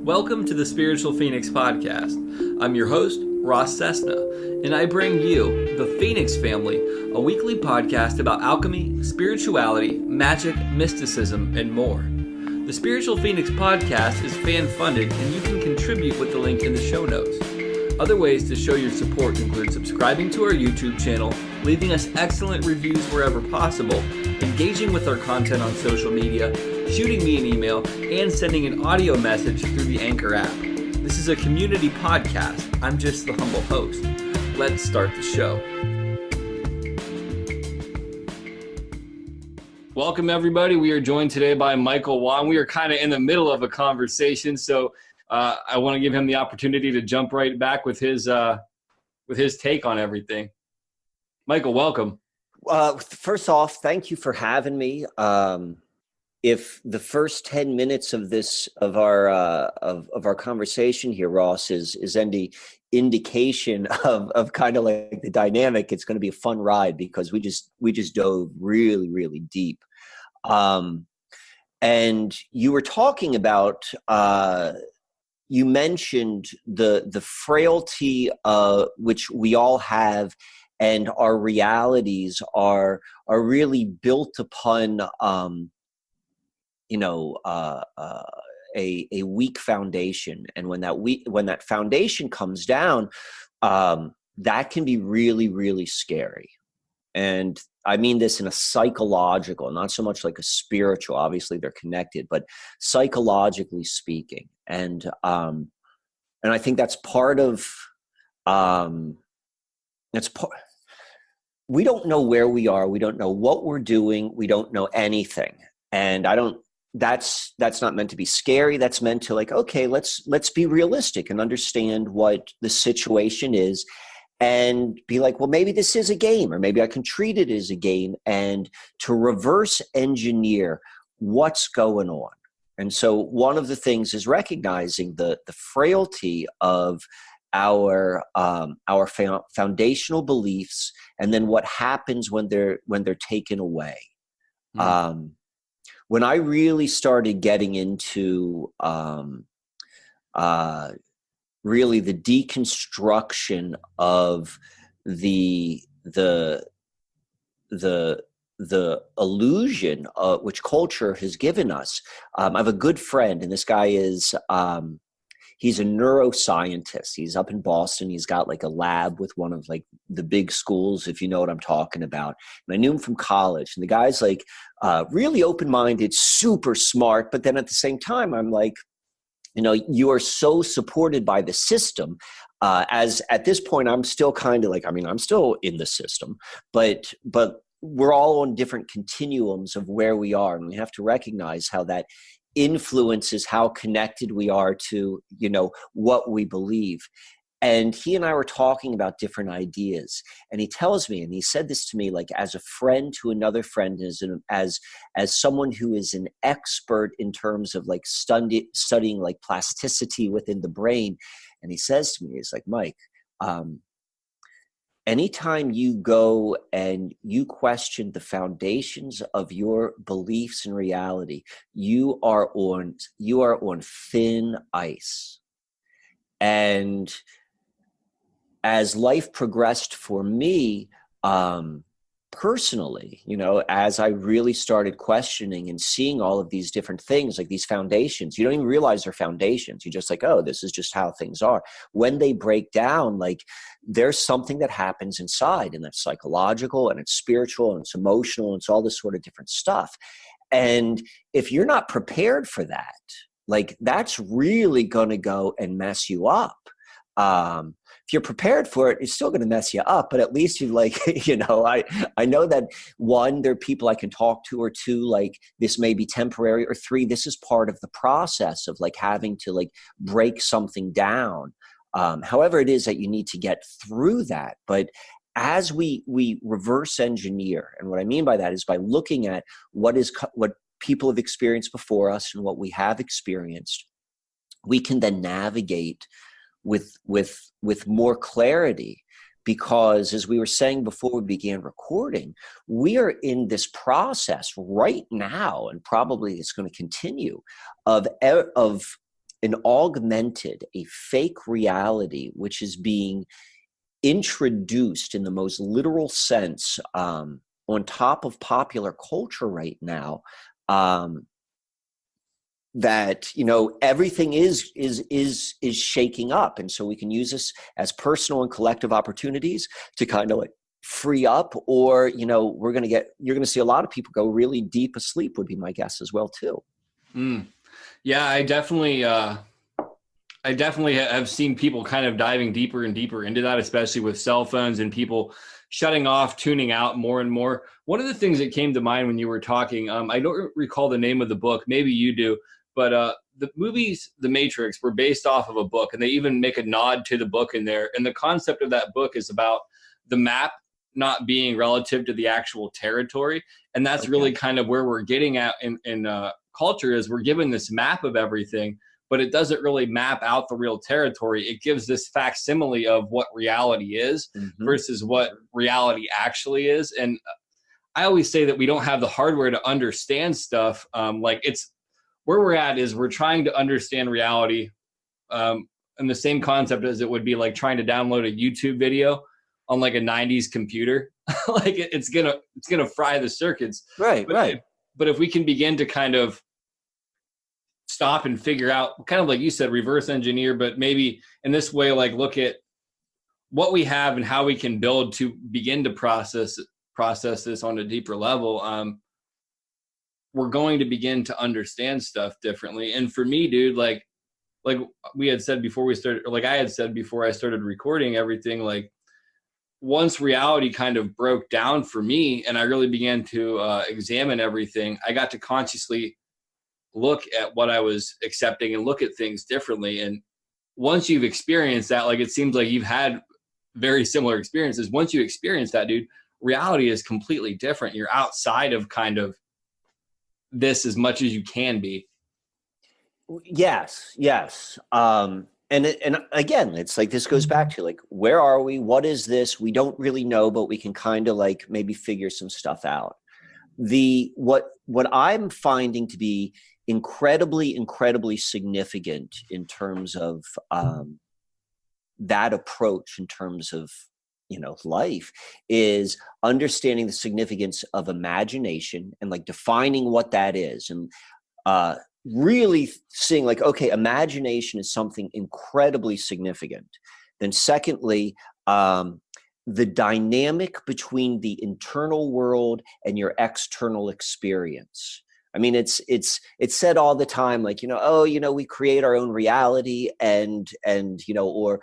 Welcome to the Spiritual Phoenix Podcast. I'm your host, Ross Cessna, and I bring you, the Phoenix Family, a weekly podcast about alchemy, spirituality, magic, mysticism, and more. The Spiritual Phoenix Podcast is fan-funded, and you can contribute with the link in the show notes. Other ways to show your support include subscribing to our YouTube channel, leaving us excellent reviews wherever possible, engaging with our content on social media, shooting me an email, and sending an audio message through the Anchor app. This is a community podcast. I'm just the humble host. Let's start the show. Welcome, everybody. We are joined today by Michael Wann. We are kind of in the middle of a conversation, so I want to give him the opportunity to jump right back with his take on everything. Michael, welcome. First off, thank you for having me. If the first 10 minutes of our conversation here, Ross, is any indication of kind of like the dynamic, it's going to be a fun ride because we just dove really, really deep. And you were talking about you mentioned the frailty which we all have, and our realities are really built upon a weak foundation. And when that foundation comes down, that can be really, really scary. And I mean this in a psychological, not so much like a spiritual, obviously they're connected, but psychologically speaking. And I think that's part of, we don't know where we are. We don't know what we're doing. We don't know anything. And that's not meant to be scary. That's meant to like, okay, let's be realistic and understand what the situation is and be like, well, maybe this is a game, or maybe I can treat it as a game, and to reverse engineer what's going on. And so one of the things is recognizing the frailty of our foundational beliefs, and then what happens when they're taken away. Mm-hmm. When I really started getting into really the deconstruction of the illusion which culture has given us, I have a good friend, and this guy is he's a neuroscientist. He's up in Boston. He's got like a lab with one of like the big schools, if you know what I'm talking about. And I knew him from college. And the guy's like really open-minded, super smart. But then at the same time, I'm like, you are so supported by the system. As at this point, I'm still kind of like, I'm still in the system, but we're all on different continuums of where we are. And we have to recognize how that influences how connected we are to, what we believe. And he and I were talking about different ideas, and he tells me, and he said this to me, like as a friend to another friend, as someone who is an expert in terms of like studying like plasticity within the brain. And he says to me, he's like, Mike, anytime you go and you question the foundations of your beliefs and reality, you are on thin ice. And as life progressed for me, personally, as I really started questioning and seeing all of these different things, like these foundations, you don't even realize they're foundations. You're just like, oh, this is just how things are. When they break down, like there's something that happens inside, and that's psychological, and it's spiritual, and it's emotional, and it's all this sort of different stuff. And if you're not prepared for that, like that's really going to go and mess you up. If you're prepared for it, it's still going to mess you up, but at least you like, I know that one, there are people I can talk to, or two, like this may be temporary, or three, this is part of the process of like having to like break something down. However it is that you need to get through that. But as we reverse engineer, and what I mean by that is by looking at what people have experienced before us and what we have experienced, we can then navigate with more clarity, because as we were saying before we began recording, we are in this process right now, and probably it's going to continue, of an augmented, a fake reality, which is being introduced in the most literal sense on top of popular culture right now, that, you know, everything is shaking up. And so we can use this as personal and collective opportunities to kind of like free up, or, you know, you're going to see a lot of people go really deep asleep, would be my guess as well too. Yeah, I definitely have seen people kind of diving deeper and deeper into that, especially with cell phones and people shutting off, tuning out more and more. One of the things that came to mind when you were talking, I don't recall the name of the book, maybe you do, but the movies, The Matrix, were based off of a book, and they even make a nod to the book in there. And the concept of that book is about the map not being relative to the actual territory. And that's really kind of where we're getting at in culture, is we're given this map of everything, but it doesn't really map out the real territory. It gives this facsimile of what reality is versus what reality actually is. And I always say that we don't have the hardware to understand stuff. Like, it's where we're at is we're trying to understand reality in the same concept as it would be like trying to download a YouTube video on like a 90s computer. Like it's gonna fry the circuits. Right. But if we can begin to kind of stop and figure out, kind of like you said, reverse engineer, but maybe in this way, like look at what we have and how we can build to begin to process this on a deeper level, we're going to begin to understand stuff differently. And for me, dude, like we had said before we started, or like I had said before I started recording everything, like once reality kind of broke down for me and I really began to examine everything, I got to consciously look at what I was accepting and look at things differently. And once you've experienced that, like it seems like you've had very similar experiences. Once you experience that, dude, reality is completely different. You're outside of kind of this as much as you can be. Yes. And again, it's like, this goes back to like, where are we? What is this? We don't really know, but we can kind of like maybe figure some stuff out. What I'm finding to be incredibly significant in terms of that approach, in terms of, you know, life, is understanding the significance of imagination and like defining what that is, and really seeing like, okay, imagination is something incredibly significant. Then secondly, the dynamic between the internal world and your external experience. I mean, it's said all the time, like, you know, oh, you know, we create our own reality, and you know, or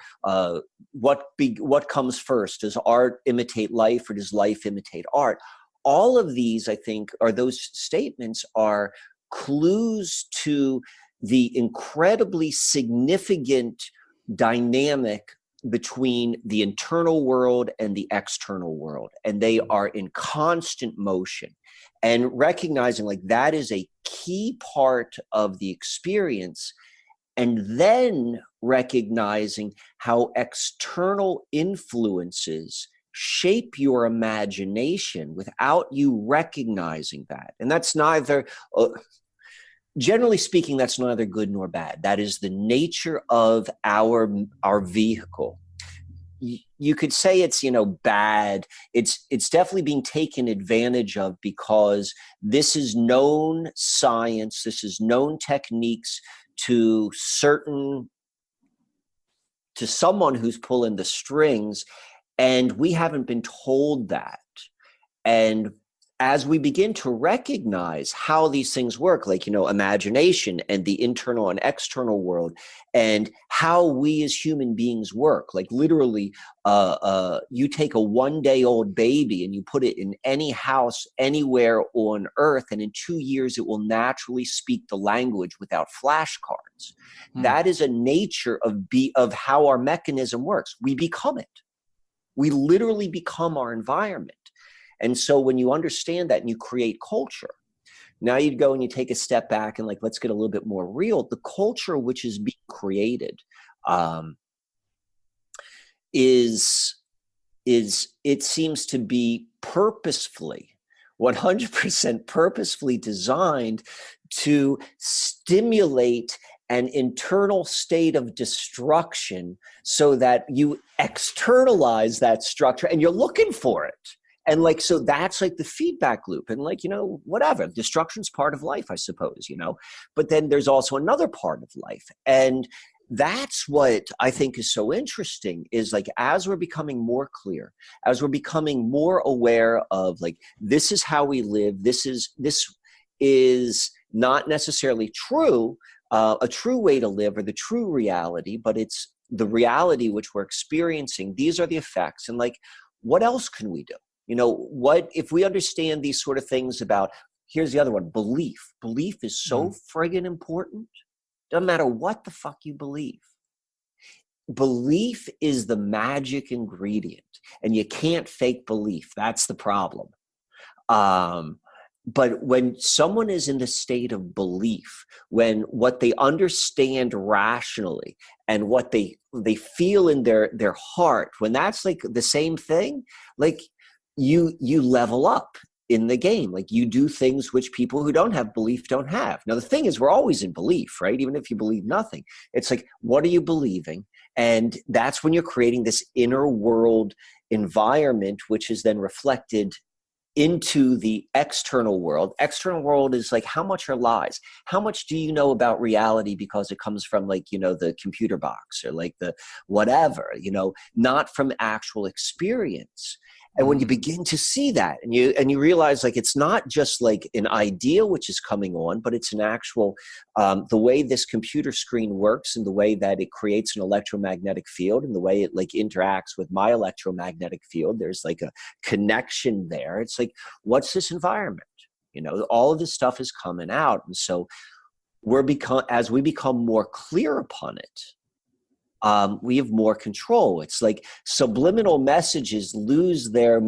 what comes first? Does art imitate life, or does life imitate art? All of these, I think, those statements are clues to the incredibly significant dynamic between the internal world and the external world, and they are in constant motion. And recognizing like that is a key part of the experience, and then recognizing how external influences shape your imagination without you recognizing that. And that's neither, generally speaking, that's neither good nor bad. That is the nature of our vehicle. You could say it's, you know, bad. It's definitely being taken advantage of, because this is known science. This is known techniques to someone who's pulling the strings, and we haven't been told that. And as we begin to recognize how these things work, like, you know, imagination and the internal and external world, and how we as human beings work, like literally, you take a 1-day-old baby and you put it in any house anywhere on earth, and in 2 years it will naturally speak the language without flashcards. That is a nature of how our mechanism works. We become it. We literally become our environment. And so when you understand that and you create culture, now you'd go and you take a step back and like, let's get a little bit more real. The culture which is being created is it seems to be purposefully, 100% purposefully designed to stimulate an internal state of destruction so that you externalize that structure and you're looking for it. And like, so that's like the feedback loop. And like, whatever, destruction's part of life, I suppose, but then there's also another part of life. And that's what I think is so interesting, is like, as we're becoming more clear, as we're becoming more aware of like, this is how we live. This is not necessarily true, a true way to live or the true reality, but it's the reality which we're experiencing. These are the effects. And like, what else can we do? What if we understand these sort of things about, here's the other one, belief. Belief is so friggin' important. Doesn't matter what the fuck you believe. Belief is the magic ingredient, and you can't fake belief. That's the problem. But when someone is in the state of belief, when what they understand rationally and what they feel in their heart, when that's like the same thing, like you level up in the game. Like, you do things which people who don't have belief don't have. Now, the thing is, we're always in belief, right? Even if you believe nothing, it's like, what are you believing? And that's when you're creating this inner world environment, which is then reflected into the external world. External world is like, how much are lies? How much do you know about reality because it comes from like, the computer box or like the whatever, not from actual experience. And when you begin to see that and you realize like, it's not just like an idea which is coming on, but it's an actual, the way this computer screen works and the way that it creates an electromagnetic field and the way it like interacts with my electromagnetic field, there's like a connection there. It's like, what's this environment? All of this stuff is coming out. And so as we become more clear upon it, we have more control. It's like subliminal messages lose their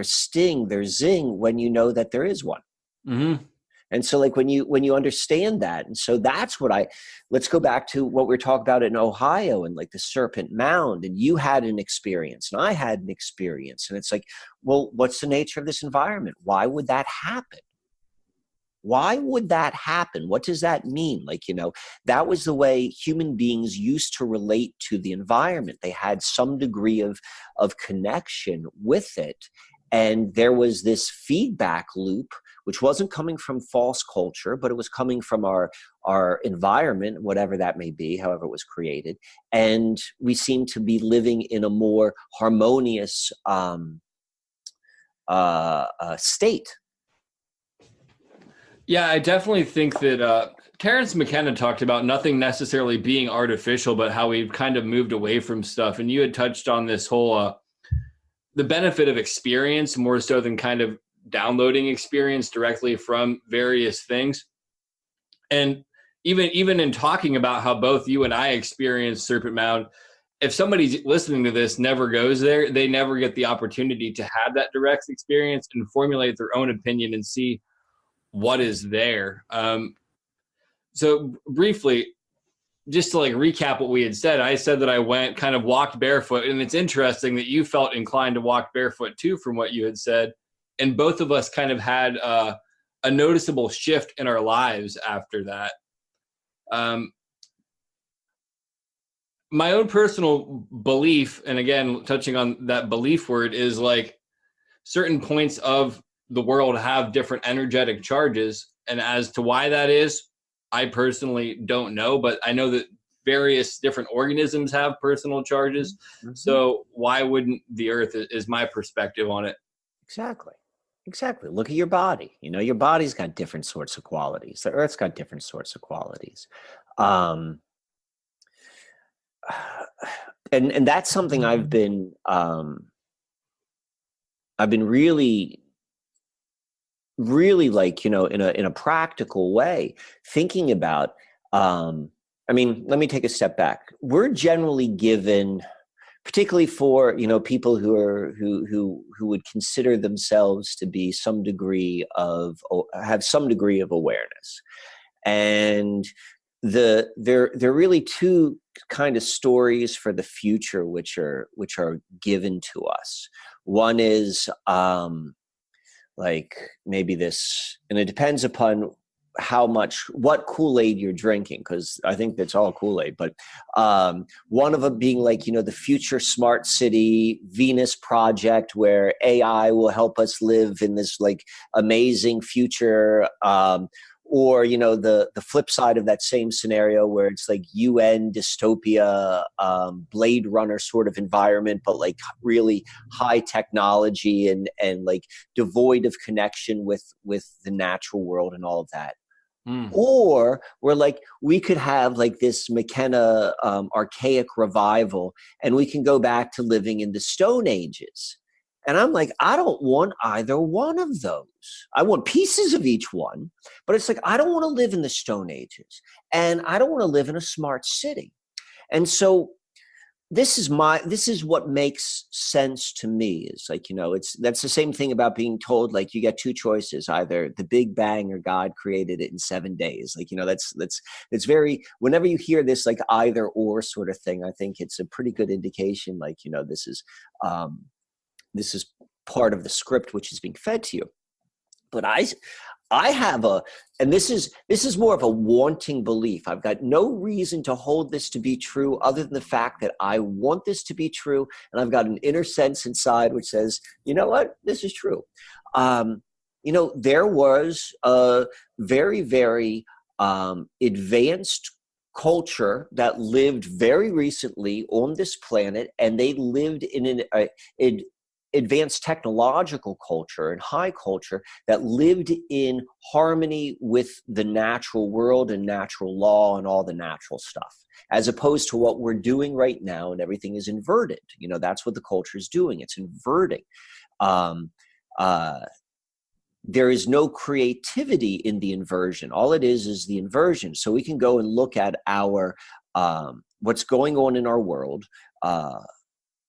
sting, their zing, when you know that there is one. Mm-hmm. And so like when you understand that, and so that's what let's go back to what we were talking about in Ohio and like the Serpent Mound, and you had an experience and I had an experience. And it's like, well, what's the nature of this environment? Why would that happen? Why would that happen? What does that mean? Like, that was the way human beings used to relate to the environment. They had some degree of connection with it. And there was this feedback loop, which wasn't coming from false culture, but it was coming from our environment, whatever that may be, however it was created. And we seem to be living in a more harmonious state. Yeah, I definitely think that Terence McKenna talked about nothing necessarily being artificial, but how we've kind of moved away from stuff. And you had touched on this whole, the benefit of experience more so than kind of downloading experience directly from various things. And even in talking about how both you and I experienced Serpent Mound, if somebody's listening to this never goes there, they never get the opportunity to have that direct experience and formulate their own opinion and see what is there. So briefly, just to like recap what we had said, I said that I walked barefoot, and it's interesting that you felt inclined to walk barefoot too, from what you had said. And both of us kind of had a noticeable shift in our lives after that. My own personal belief, and again, touching on that belief word, is like certain points of the world have different energetic charges. And as to why that is, I personally don't know, but I know that various different organisms have personal charges. Mm-hmm. So why wouldn't the earth, is my perspective on it. Exactly. Look at your body. Your body's got different sorts of qualities. The earth's got different sorts of qualities. And that's something I've been really like, in a practical way thinking about, let me take a step back. We're generally given, particularly for, people who would consider themselves to be have some degree of awareness. And there are really two kind of stories for the future, which are given to us. One is, like maybe this, and it depends upon what Kool-Aid you're drinking, because I think that's all Kool-Aid, but one of them being like, the future smart city Venus project where AI will help us live in this like amazing future, or the flip side of that same scenario where it's like UN dystopia, Blade Runner sort of environment, but like really high technology and like devoid of connection with the natural world and all of that. Or we could have like this McKenna archaic revival, and we can go back to living in the Stone Ages. And I'm like, I don't want either one of those. I want pieces of each one, but it's like, I don't want to live in the Stone Ages, and I don't want to live in a smart city. And so this is what makes sense to me, is like, that's the same thing about being told, like, you get two choices, either the Big Bang or God created it in 7 days. Like, that's very, whenever you hear this, like either or sort of thing, I think it's a pretty good indication, like, this is part of the script which is being fed to you. But I have and this is more of a wanting belief. I've got no reason to hold this to be true other than the fact that I want this to be true. And I've got an inner sense inside which says, you know what, this is true. There was a very, very advanced culture that lived very recently on this planet, and they lived in an advanced technological culture and high culture that lived in harmony with the natural world and natural law and all the natural stuff, as opposed to what we're doing right now, and everything is inverted. That's what the culture is doing. It's inverting. There is no creativity in the inversion. All it is the inversion. So we can go and look at our what's going on in our world,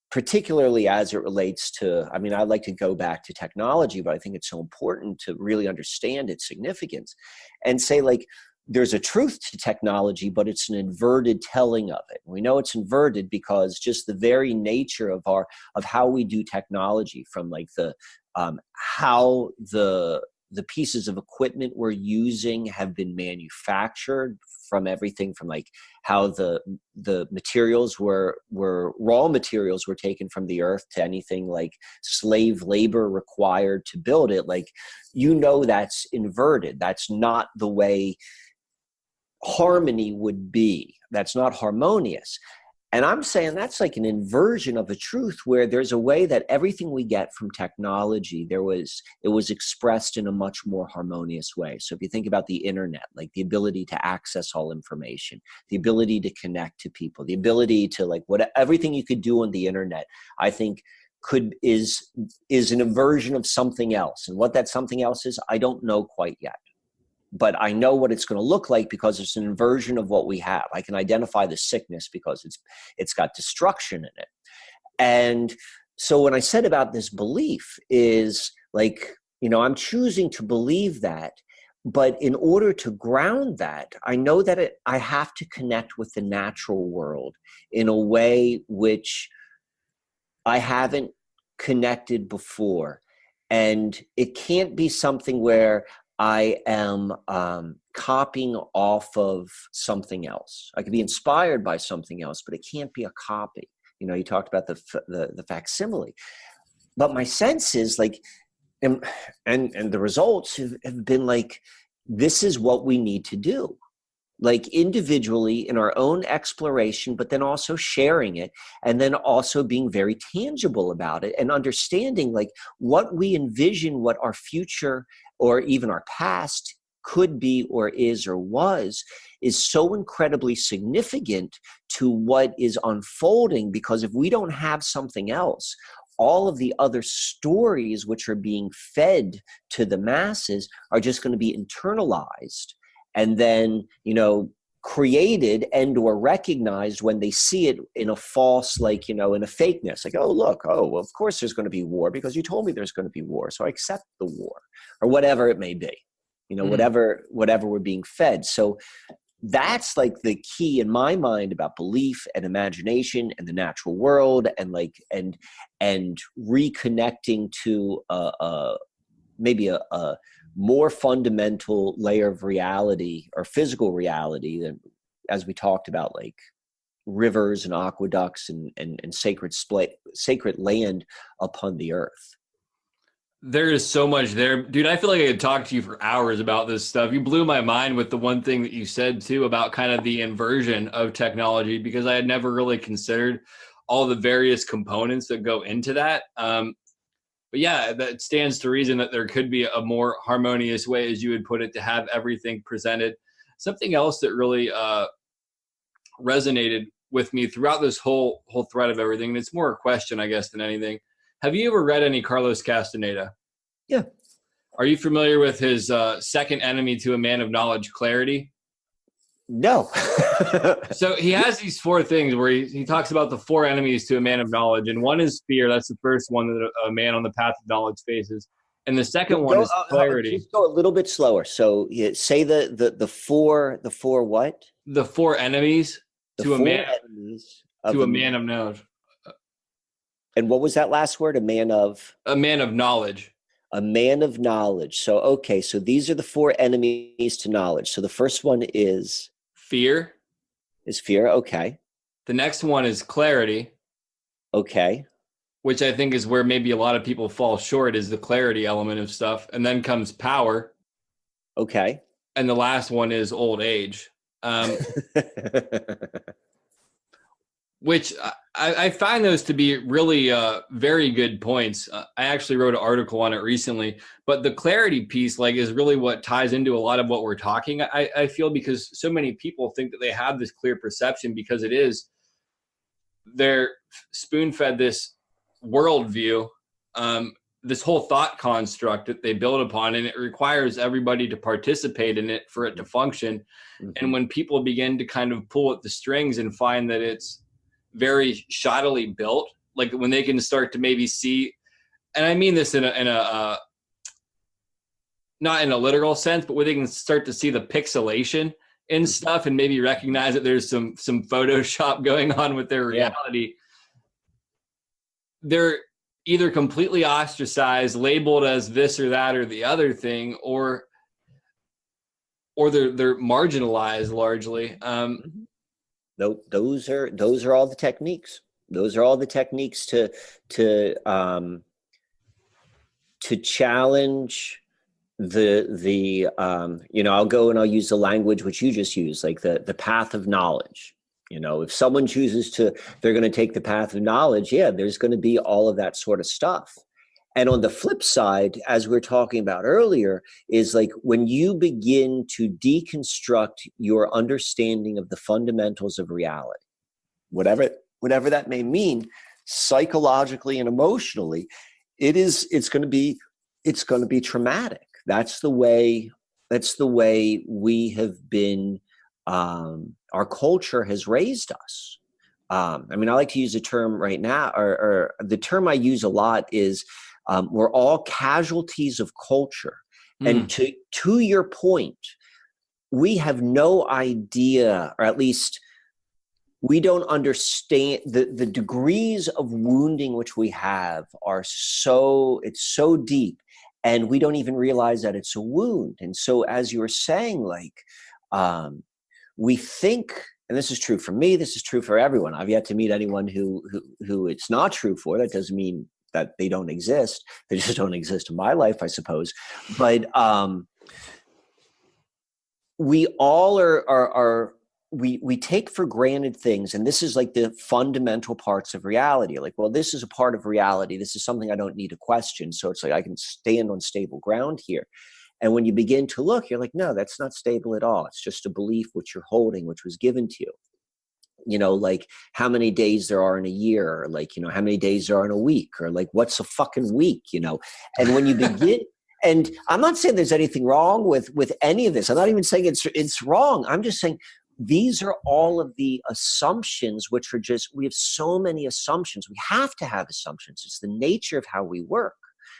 particularly as it relates to, I like to go back to technology, but I think it's so important to really understand its significance and say, like, there's a truth to technology, but it's an inverted telling of it. We know it's inverted because just the very nature of how we do technology, from like how the pieces of equipment we're using have been manufactured, from everything from like how the materials were raw materials were taken from the earth, to anything like slave labor required to build it. Like, that's inverted. That's not the way harmony would be. That's not harmonious. And I'm saying that's like an inversion of a truth, where there's a way that everything we get from technology, it was expressed in a much more harmonious way. So if you think about the internet, like the ability to access all information, the ability to connect to people, the ability to everything you could do on the internet, I think is an inversion of something else. And what that something else is, I don't know quite yet. But I know what it's going to look like because it's an inversion of what we have. I can identify the sickness because it's got destruction in it. And so when I said about this belief is like, I'm choosing to believe that, but in order to ground that, I know that I have to connect with the natural world in a way which I haven't connected before. And it can't be something where I am copying off of something else. I could be inspired by something else, but it can't be a copy. You talked about the facsimile, but my sense is like, and the results have been like, this is what we need to do, like individually in our own exploration, but then also sharing it, and then also being very tangible about it and understanding like what we envision, what our future or even our past could be or is or was, is so incredibly significant to what is unfolding. Because if we don't have something else, all of the other stories which are being fed to the masses are just going to be internalized and then, created and or recognized when they see it in a false, like, in a fakeness, like, oh, look, well, of course there's going to be war because you told me there's going to be war, so I accept the war, or whatever it may be, whatever we're being fed. So that's like the key in my mind about belief and imagination and the natural world, and like, and reconnecting to maybe a more fundamental layer of reality or physical reality than, as we talked about, like rivers and aqueducts and sacred land upon the earth. There is so much there. Dude, I feel like I could talk to you for hours about this stuff. You blew my mind with the one thing that you said too about kind of the inversion of technology, because I had never really considered all the various components that go into that. But yeah, that stands to reason that there could be a more harmonious way, as you would put it, to have everything presented. Something else that really resonated with me throughout this whole thread of everything, and it's more a question, I guess, than anything. Have you ever read any Carlos Castaneda? Yeah. Are you familiar with his second enemy to a man of knowledge, clarity? No. So he has these four things where he talks about the four enemies to a man of knowledge. And one is fear. That's the first one that a man on the path of knowledge faces. And the second one is clarity. Just go a little bit slower. So say the four what? The four enemies to a man of knowledge. And what was that last word? A man of knowledge. A man of knowledge. So, okay. So these are the four enemies to knowledge. So the first one is fear. Is fear. Okay. The next one is clarity. Okay. Which I think is where maybe a lot of people fall short, is the clarity element of stuff. And then comes power. Okay. And the last one is old age. Which I find those to be really very good points. I actually wrote an article on it recently, but the clarity piece is really what ties into a lot of what we're talking. I feel, because so many people think that they have this clear perception because they're spoon-fed this worldview, this whole thought construct that they build upon, and it requires everybody to participate in it for it to function. Mm-hmm. And when people begin to kind of pull at the strings and find that it's very shoddily built, like when they can start to maybe see, and I mean this in a not in a literal sense, but where they can start to see the pixelation in stuff and maybe recognize that there's some Photoshop going on with their reality. They're either completely ostracized, labeled as this or that or the other thing, or they're marginalized largely. Those are all the techniques. Those are all the techniques to challenge the I'll go and I'll use the language which you just used, like the path of knowledge. If someone chooses they're going to take the path of knowledge, there's going to be all of that sort of stuff. And on the flip side, as we were talking about earlier, is like when you begin to deconstruct your understanding of the fundamentals of reality, whatever that may mean, psychologically and emotionally, it's going to be traumatic. That's the way we have been. Our culture has raised us. I like to use a term right now, or the term I use a lot is, we're all casualties of culture. And to your point, we have no idea, or at least we don't understand the degrees of wounding which we have it's so deep, and we don't even realize that it's a wound. And so, as you were saying, we think, and this is true for me, this is true for everyone. I've yet to meet anyone who it's not true for. That doesn't mean that they don't exist. They just don't exist in my life, I suppose. But we all we take for granted things, and this is like the fundamental parts of reality. Like, well, this is a part of reality. This is something I don't need to question. So it's like I can stand on stable ground here. And when you begin to look, you're like, no, that's not stable at all. It's just a belief which you're holding, which was given to you. Like how many days there are in a year, or how many days there are in a week, or like what's a fucking week, And when you begin, and I'm not saying there's anything wrong with any of this. I'm not even saying it's wrong. I'm just saying these are all of the assumptions, which are we have so many assumptions. We have to have assumptions. It's the nature of how we work.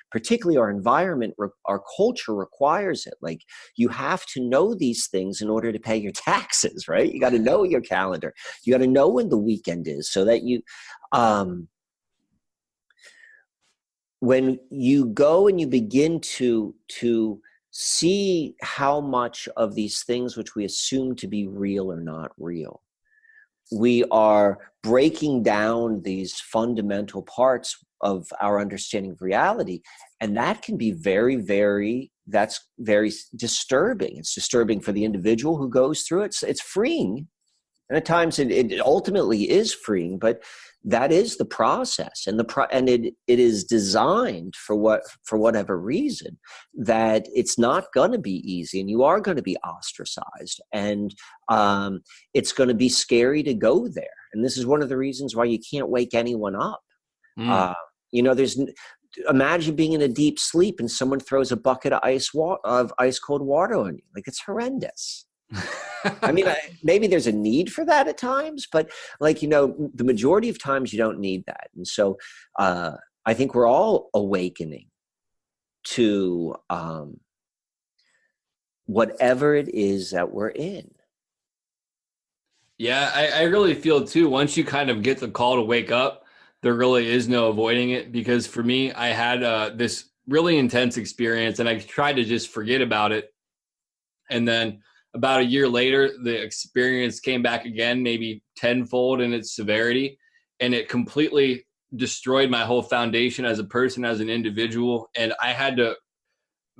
Particularly our environment, our culture requires it. Like, you have to know these things in order to pay your taxes, right? You got to know your calendar. You got to know when the weekend is, so that you, when you go and you begin to see how much of these things which we assume to be real are not real. We are breaking down these fundamental parts of our understanding of reality. And that can be that's very disturbing. It's disturbing for the individual who goes through it. It's freeing. And at times it ultimately is freeing, but that is the process. And it is designed for whatever reason, that it's not going to be easy, and you are going to be ostracized, and it's going to be scary to go there. And this is one of the reasons why you can't wake anyone up. Imagine being in a deep sleep and someone throws a bucket of ice cold water on you. Like, it's horrendous. I mean, maybe there's a need for that at times, but the majority of times you don't need that. And so I think we're all awakening to whatever it is that we're in. Yeah, I really feel too, once you kind of get the call to wake up, there really is no avoiding it. Because for me, I had this really intense experience and I tried to just forget about it. And then about a year later, the experience came back again, maybe tenfold in its severity. And it completely destroyed my whole foundation as a person, as an individual. And I had to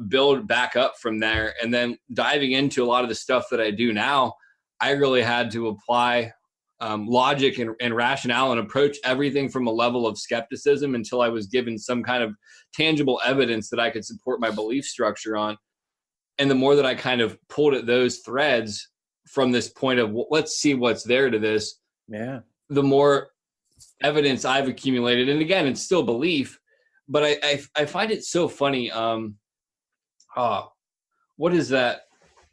build back up from there. And then diving into a lot of the stuff that I do now, I really had to apply logic and rationale and approach everything from a level of skepticism until I was given some kind of tangible evidence that I could support my belief structure on. And the more that I kind of pulled at those threads from this point of, let's see what's there to this, the more evidence I've accumulated. And again, it's still belief, but I find it so funny. What is that?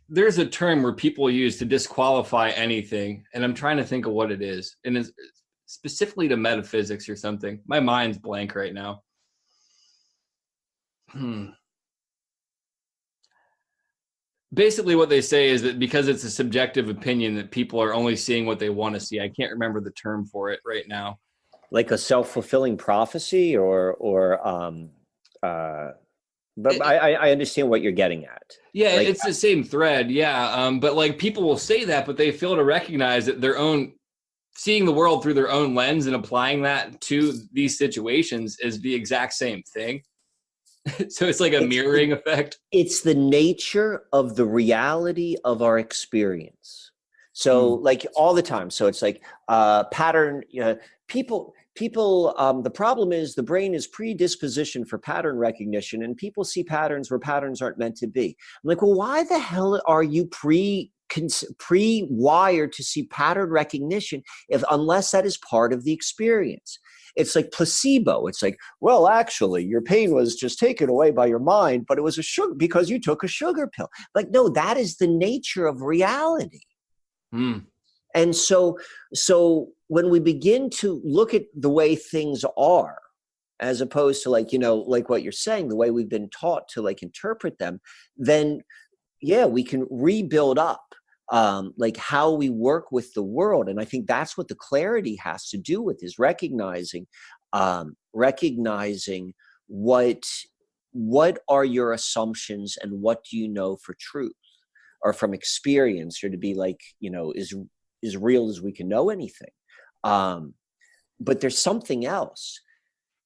There's a term where people use to disqualify anything, and I'm trying to think of what it is. And it's specifically to metaphysics or something. My mind's blank right now. Basically what they say is that because it's a subjective opinion, that people are only seeing what they want to see. I can't remember the term for it right now. Like a self-fulfilling prophecy but I understand what you're getting at. Yeah, it's the same thread. Yeah. But like, people will say that, but they fail to recognize that their own seeing the world through their own lens and applying that to these situations is the exact same thing. So it's like a mirroring effect. It's the nature of the reality of our experience. So like all the time. So it's like pattern, people, the problem is the brain is predispositioned for pattern recognition, and people see patterns where patterns aren't meant to be. I'm like, well, why the hell are you pre-wired to see pattern recognition unless that is part of the experience? It's like placebo. It's like, well, actually, your pain was just taken away by your mind, but it was because you took a sugar pill. Like, no, that is the nature of reality. And so when we begin to look at the way things are, as opposed to like what you're saying, the way we've been taught to like interpret them, then we can rebuild up like how we work with the world. And I think that's what the clarity has to do with, is recognizing what are your assumptions and what do you know for truth or from experience, or to be like, as real as we can know anything. But there's something else.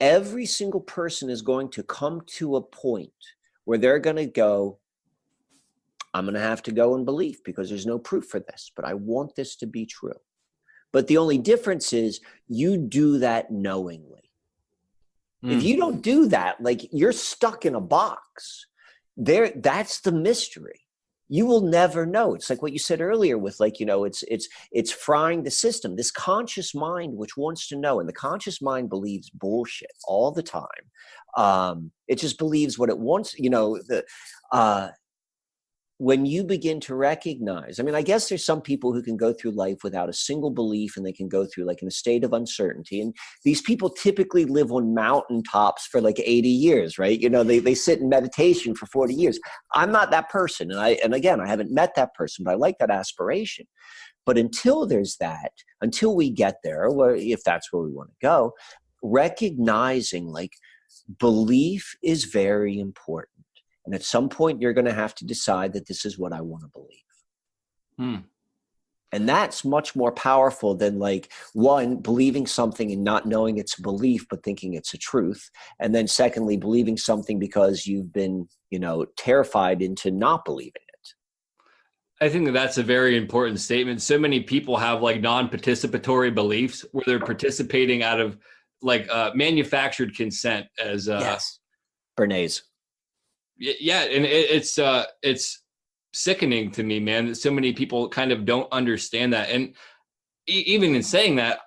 Every single person is going to come to a point where they're going to go, I'm going to have to go in belief because there's no proof for this, but I want this to be true. But the only difference is you do that knowingly. If you don't do that, like, you're stuck in a box. That's the mystery. You will never know. It's like what you said earlier with like, it's frying the system, this conscious mind, which wants to know. And the conscious mind believes bullshit all the time. It just believes what it wants, when you begin to recognize, I mean, I guess there's some people who can go through life without a single belief, and they can go through like in a state of uncertainty. And these people typically live on mountaintops for like 80 years, right? They sit in meditation for 40 years. I'm not that person. And again, I haven't met that person, but I like that aspiration. But until there's that, until we get there, or if that's where we want to go, recognizing like belief is very important. And at some point, you're going to have to decide that this is what I want to believe. And that's much more powerful than, like, one, believing something and not knowing it's a belief, but thinking it's a truth. And then secondly, believing something because you've been, terrified into not believing it. I think that that's a very important statement. So many people have like non-participatory beliefs where they're participating out of like manufactured consent as yes. Bernays. Yeah. And it's sickening to me, man, that so many people kind of don't understand that. And even in saying that,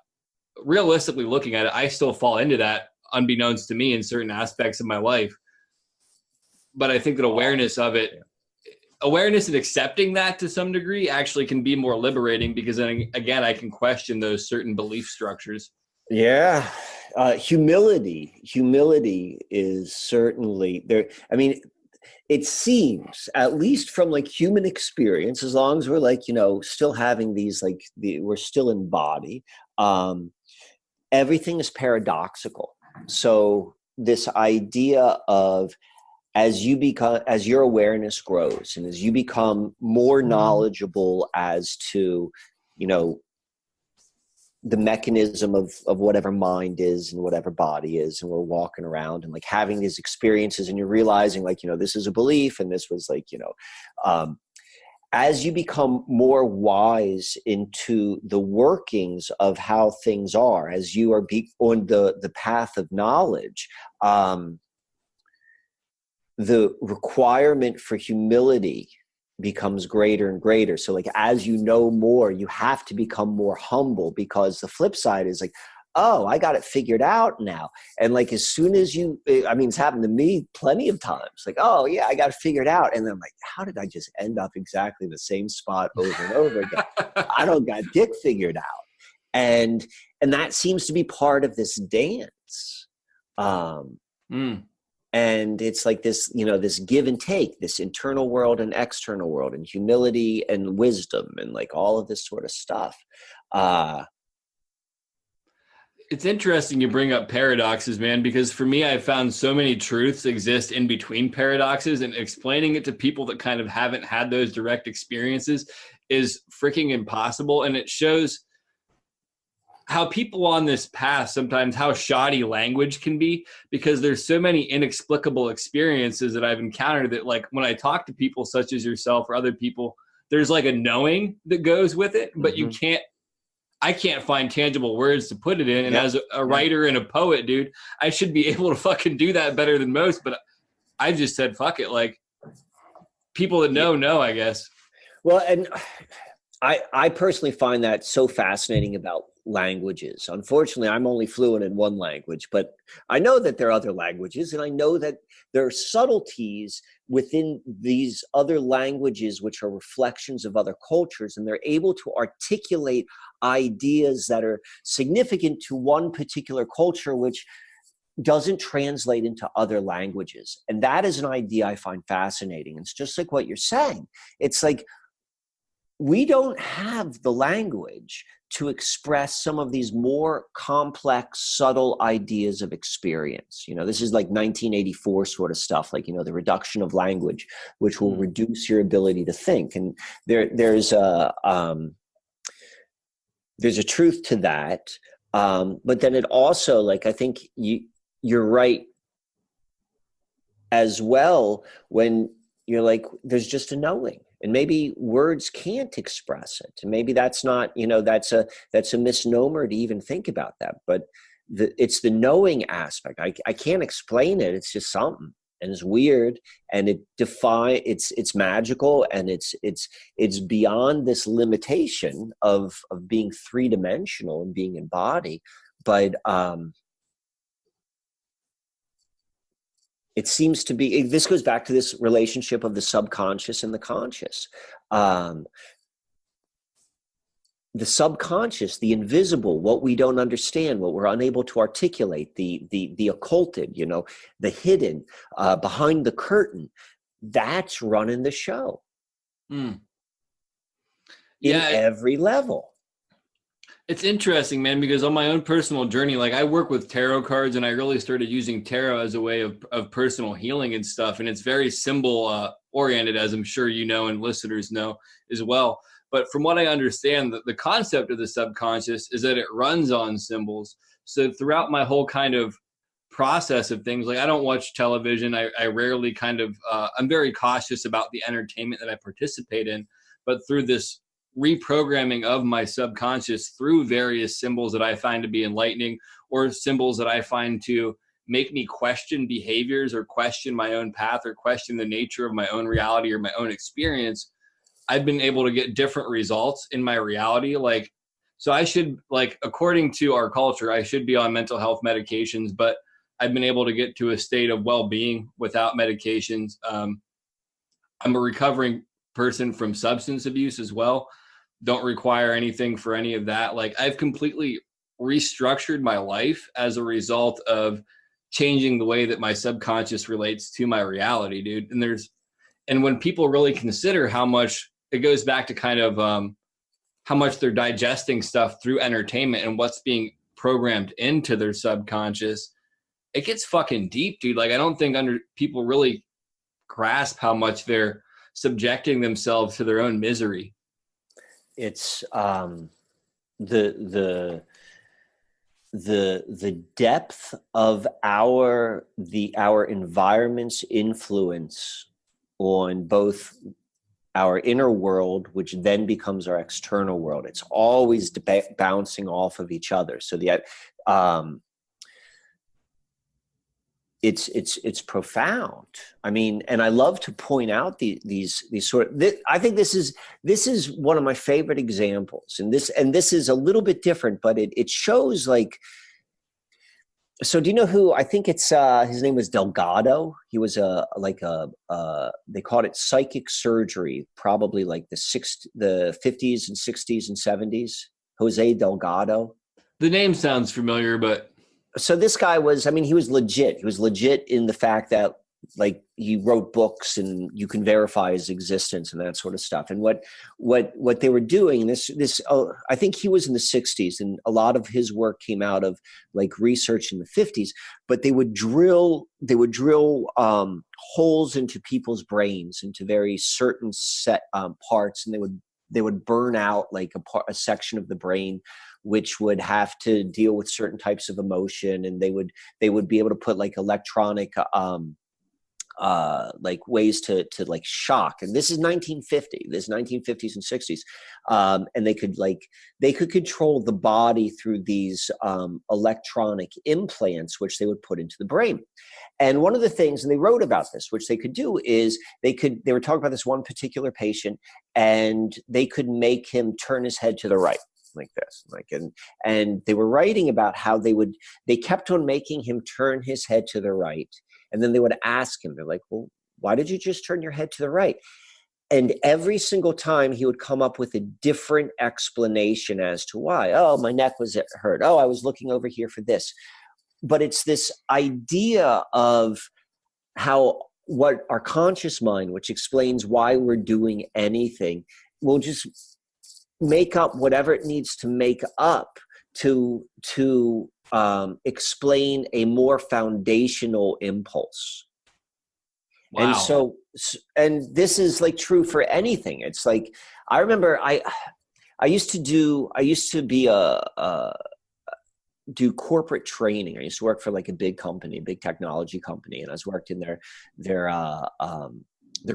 realistically looking at it, I still fall into that unbeknownst to me in certain aspects of my life. But I think that awareness of it, awareness and accepting that to some degree actually can be more liberating, because then again, I can question those certain belief structures. Yeah. Humility is certainly there. I mean, it seems, at least from like human experience, as long as we're like, still having these, like we're still in body, everything is paradoxical. So this idea of, as your awareness grows and as you become more knowledgeable as to, the mechanism of whatever mind is and whatever body is, and we're walking around and like having these experiences, and you're realizing like, this is a belief and this was like, as you become more wise into the workings of how things are, as you are on the path of knowledge, the requirement for humility becomes greater and greater. So like, as you know more, you have to become more humble, because the flip side is like, oh, I got it figured out now. And like, as soon as it's happened to me plenty of times, like, oh yeah, I got it figured out. And then I'm like, how did I just end up exactly the same spot over and over again? I don't got dick figured out. And that seems to be part of this dance. And it's like this, this give and take, this internal world and external world, and humility and wisdom, and like all of this sort of stuff. It's interesting you bring up paradoxes, man, because for me, I found so many truths exist in between paradoxes, and explaining it to people that kind of haven't had those direct experiences is freaking impossible. And it shows how people on this path, sometimes how shoddy language can be, because there's so many inexplicable experiences that I've encountered that, like, when I talk to people such as yourself or other people, there's like a knowing that goes with it, but I can't find tangible words to put it in. And as a writer and a poet, dude, I should be able to fucking do that better than most. But I just said, fuck it. Like, people that know, I guess. Well, and I personally find that so fascinating about languages. Unfortunately, I'm only fluent in one language, but I know that there are other languages, and I know that there are subtleties within these other languages which are reflections of other cultures, and they're able to articulate ideas that are significant to one particular culture, which doesn't translate into other languages. And that is an idea I find fascinating. It's just like what you're saying. It's like, we don't have the language to express some of these more complex, subtle ideas of experience. This is like 1984 sort of stuff, like, the reduction of language, which will reduce your ability to think. And there's a truth to that. But then it also, like, I think you're right as well when you're like, there's just a knowing. And maybe words can't express it. And maybe that's not, that's a misnomer to even think about that. But it's the knowing aspect. I can't explain it. It's just something, and it's weird, and it's magical, and it's beyond this limitation of being three-dimensional and being in body. But it seems to be, this goes back to this relationship of the subconscious and the conscious. The subconscious, the invisible, what we don't understand, what we're unable to articulate, the occulted, the hidden, behind the curtain, that's running the show. In every level. It's interesting, man, because on my own personal journey, like I work with tarot cards and I really started using tarot as a way of personal healing and stuff. And it's very symbol oriented, as I'm sure you know and listeners know as well. But from what I understand, the concept of the subconscious is that it runs on symbols. So throughout my whole kind of process of things, like I don't watch television. I rarely I'm very cautious about the entertainment that I participate in. But through this reprogramming of my subconscious through various symbols that I find to be enlightening, or symbols that I find to make me question behaviors or question my own path or question the nature of my own reality or my own experience, I've been able to get different results in my reality. Like, so I should, like, according to our culture, I should be on mental health medications, but I've been able to get to a state of well-being without medications. I'm a recovering person from substance abuse as well. Don't require anything for any of that. Like, I've completely restructured my life as a result of changing the way that my subconscious relates to my reality, dude. And when people really consider how much it goes back to kind of how much they're digesting stuff through entertainment and what's being programmed into their subconscious, it gets fucking deep, dude. Like, I don't think people really grasp how much they're subjecting themselves to their own misery. It's the depth of our environment's influence on both our inner world, which then becomes our external world. It's always bouncing off of each other. So it's profound. I mean, and I love to point out these I think this is one of my favorite examples, and this is a little bit different, but it shows, like, so do you know who, I think it's his name was Delgado. He was they called it psychic surgery, probably like the 50s and 60s and 70s. Jose Delgado. The name sounds familiar, but so this guy was, I mean, he was legit. He was legit in the fact that, like, he wrote books and you can verify his existence and that sort of stuff. And what they were doing, I think he was in the 60s, and a lot of his work came out of, like, research in the 50s, but they would drill holes into people's brains, into very certain set parts, and they would burn out, like, a section of the brain, which would have to deal with certain types of emotion, and they would be able to put, like, electronic like ways to like shock. And this is 1950, this 1950s and 60s, and they could control the body through these electronic implants, which they would put into the brain. And one of the things, and they wrote about this, which they could do, is they were talking about this one particular patient, and they could make him turn his head to the right, like this, and they were writing about how they kept on making him turn his head to the right. And then they would ask him, they're like, well, why did you just turn your head to the right? And every single time he would come up with a different explanation as to why. Oh, my neck was hurt. Oh, I was looking over here for this. But it's this idea of what our conscious mind, which explains why we're doing anything, will just make up whatever it needs to make up to explain a more foundational impulse. Wow. And so, and this is, like, true for anything. It's like, I remember I used to do corporate training. I used to work for, like, a big company, a big technology company, and I was worked in their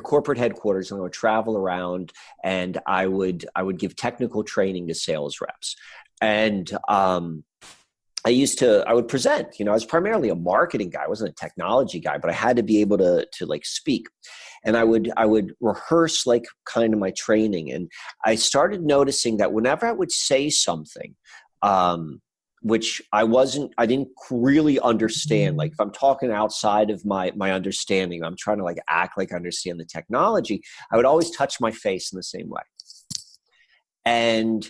corporate headquarters, and I would travel around, and I would give technical training to sales reps. And I would present, I was primarily a marketing guy. I wasn't a technology guy, but I had to be able to like speak. And I would rehearse, like, kind of my training. And I started noticing that whenever I would say something, which I didn't really understand, like, if I'm talking outside of my understanding, I'm trying to, like, act like I understand the technology, I would always touch my face in the same way. And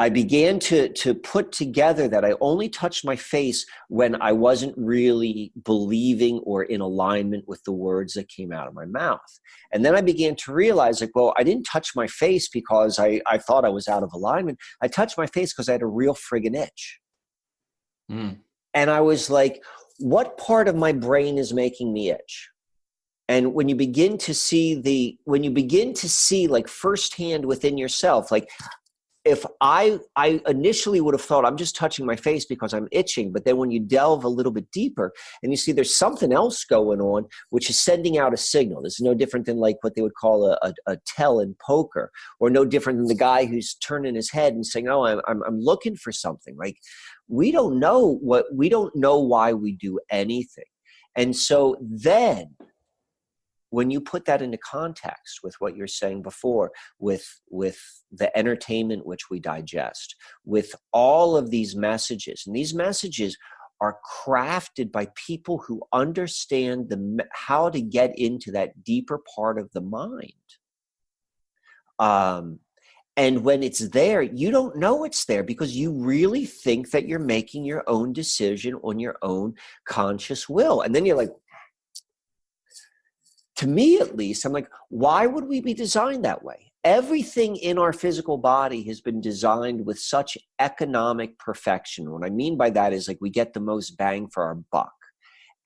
I began to put together that I only touched my face when I wasn't really believing or in alignment with the words that came out of my mouth. And then I began to realize, like, well, I didn't touch my face because I thought I was out of alignment. I touched my face because I had a real friggin' itch. Mm. And I was like, what part of my brain is making me itch? And when you begin to see like firsthand within yourself, like, if I initially would have thought I'm just touching my face because I'm itching, but then when you delve a little bit deeper and you see there's something else going on, which is sending out a signal. This is no different than like what they would call a tell in poker, or no different than the guy who's turning his head and saying, "Oh, I'm looking for something." Like, we don't know why we do anything, and so then, when you put that into context with what you're saying before, with the entertainment which we digest, with all of these messages, and these messages are crafted by people who understand how to get into that deeper part of the mind. And when it's there, you don't know it's there because you really think that you're making your own decision on your own conscious will. And then you're like, to me at least, I'm like, why would we be designed that way? Everything in our physical body has been designed with such economic perfection. What I mean by that is, like, we get the most bang for our buck.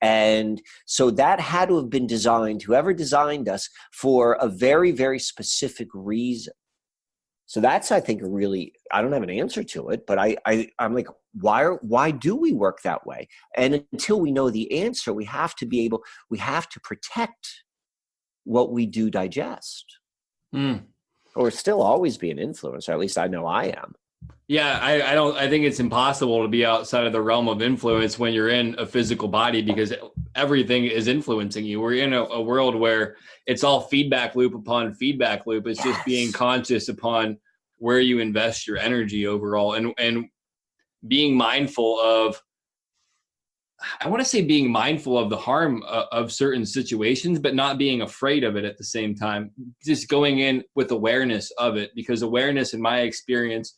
And so that had to have been designed, whoever designed us, for a very, very specific reason. So that's, I think, I don't have an answer to it, but I'm like, why do we work that way? And until we know the answer, we have to protect what we do digest. Or still always be an influencer. At least I know I am. Yeah, I think it's impossible to be outside of the realm of influence when you're in a physical body, because everything is influencing you. We're in a world where it's all feedback loop upon feedback loop. It's just being conscious upon where you invest your energy overall, and being mindful of, I want to say being mindful of the harm of certain situations, but not being afraid of it at the same time. Just going in with awareness of it, because awareness, in my experience,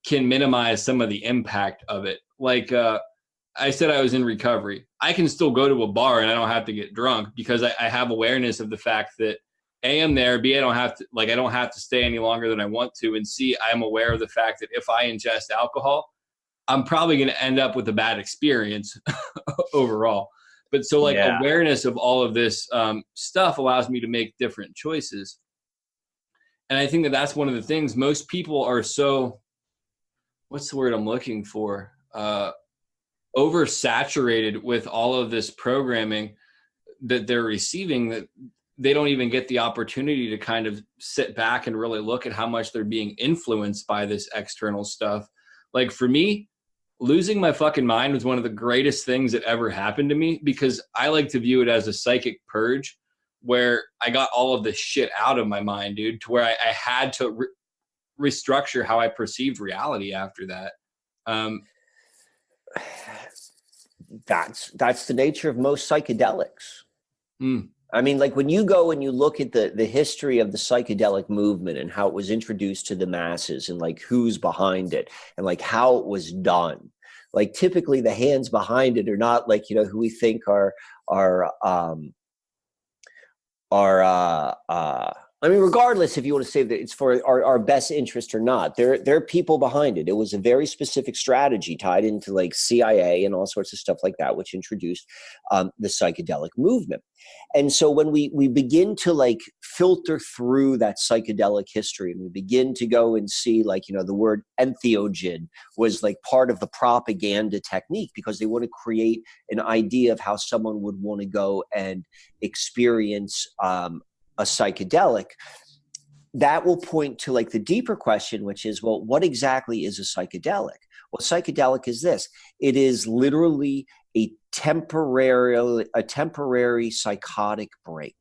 can minimize some of the impact of it. Like I said, I was in recovery. I can still go to a bar and I don't have to get drunk because I have awareness of the fact that A, I'm there, B, I don't have to stay any longer than I want to, and C, I'm aware of the fact that if I ingest alcohol, I'm probably going to end up with a bad experience overall. But so awareness of all of this stuff allows me to make different choices. And I think that that's one of the things. Most people are so, what's the word I'm looking for? Oversaturated with all of this programming that they're receiving, that they don't even get the opportunity to kind of sit back and really look at how much they're being influenced by this external stuff. Like, for me, losing my fucking mind was one of the greatest things that ever happened to me, because I like to view it as a psychic purge where I got all of this shit out of my mind, dude, to where I had to restructure how I perceived reality after that. That's the nature of most psychedelics. I mean, like, when you go and you look at the history of the psychedelic movement and how it was introduced to the masses, and like who's behind it and like how it was done, like typically the hands behind it are not like, who we think are I mean, regardless if you want to say that it's for our best interest or not, there are people behind it. It was a very specific strategy tied into like CIA and all sorts of stuff like that, which introduced the psychedelic movement. And so when we begin to like filter through that psychedelic history, and we begin to go and see, like, the word entheogen was like part of the propaganda technique, because they want to create an idea of how someone would want to go and experience a psychedelic. That will point to like the deeper question, which is, well, what exactly is a psychedelic? Well, psychedelic is this. It is literally a temporary psychotic break.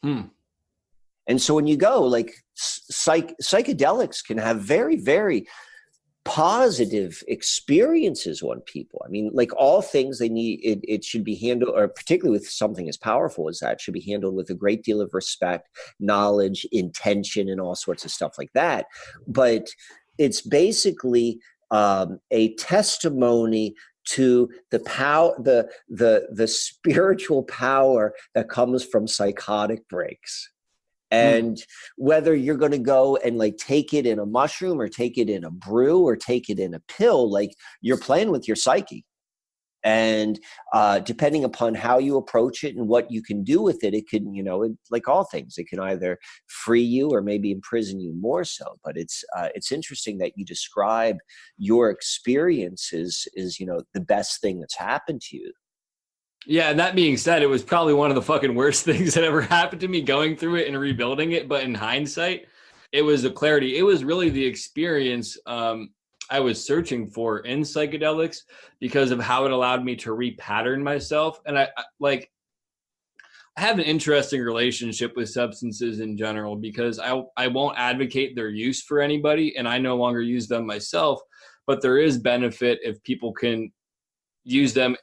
And so when you go, like, psychedelics can have very, very positive experiences on people. I mean, like all things, they need it should be handled, or particularly with something as powerful as that, should be handled with a great deal of respect, knowledge, intention, and all sorts of stuff like that. But it's basically a testimony to the power, the spiritual power that comes from psychotic breaks. And whether you're going to go and like take it in a mushroom or take it in a brew or take it in a pill, like you're playing with your psyche. And depending upon how you approach it and what you can do with it, it can, like all things, it can either free you or maybe imprison you more so. But it's interesting that you describe your experience as the best thing that's happened to you. Yeah, and that being said, it was probably one of the fucking worst things that ever happened to me, going through it and rebuilding it. But in hindsight, it was the clarity. It was really the experience I was searching for in psychedelics, because of how it allowed me to repattern myself. And I have an interesting relationship with substances in general, because I won't advocate their use for anybody, and I no longer use them myself. But there is benefit if people can use them.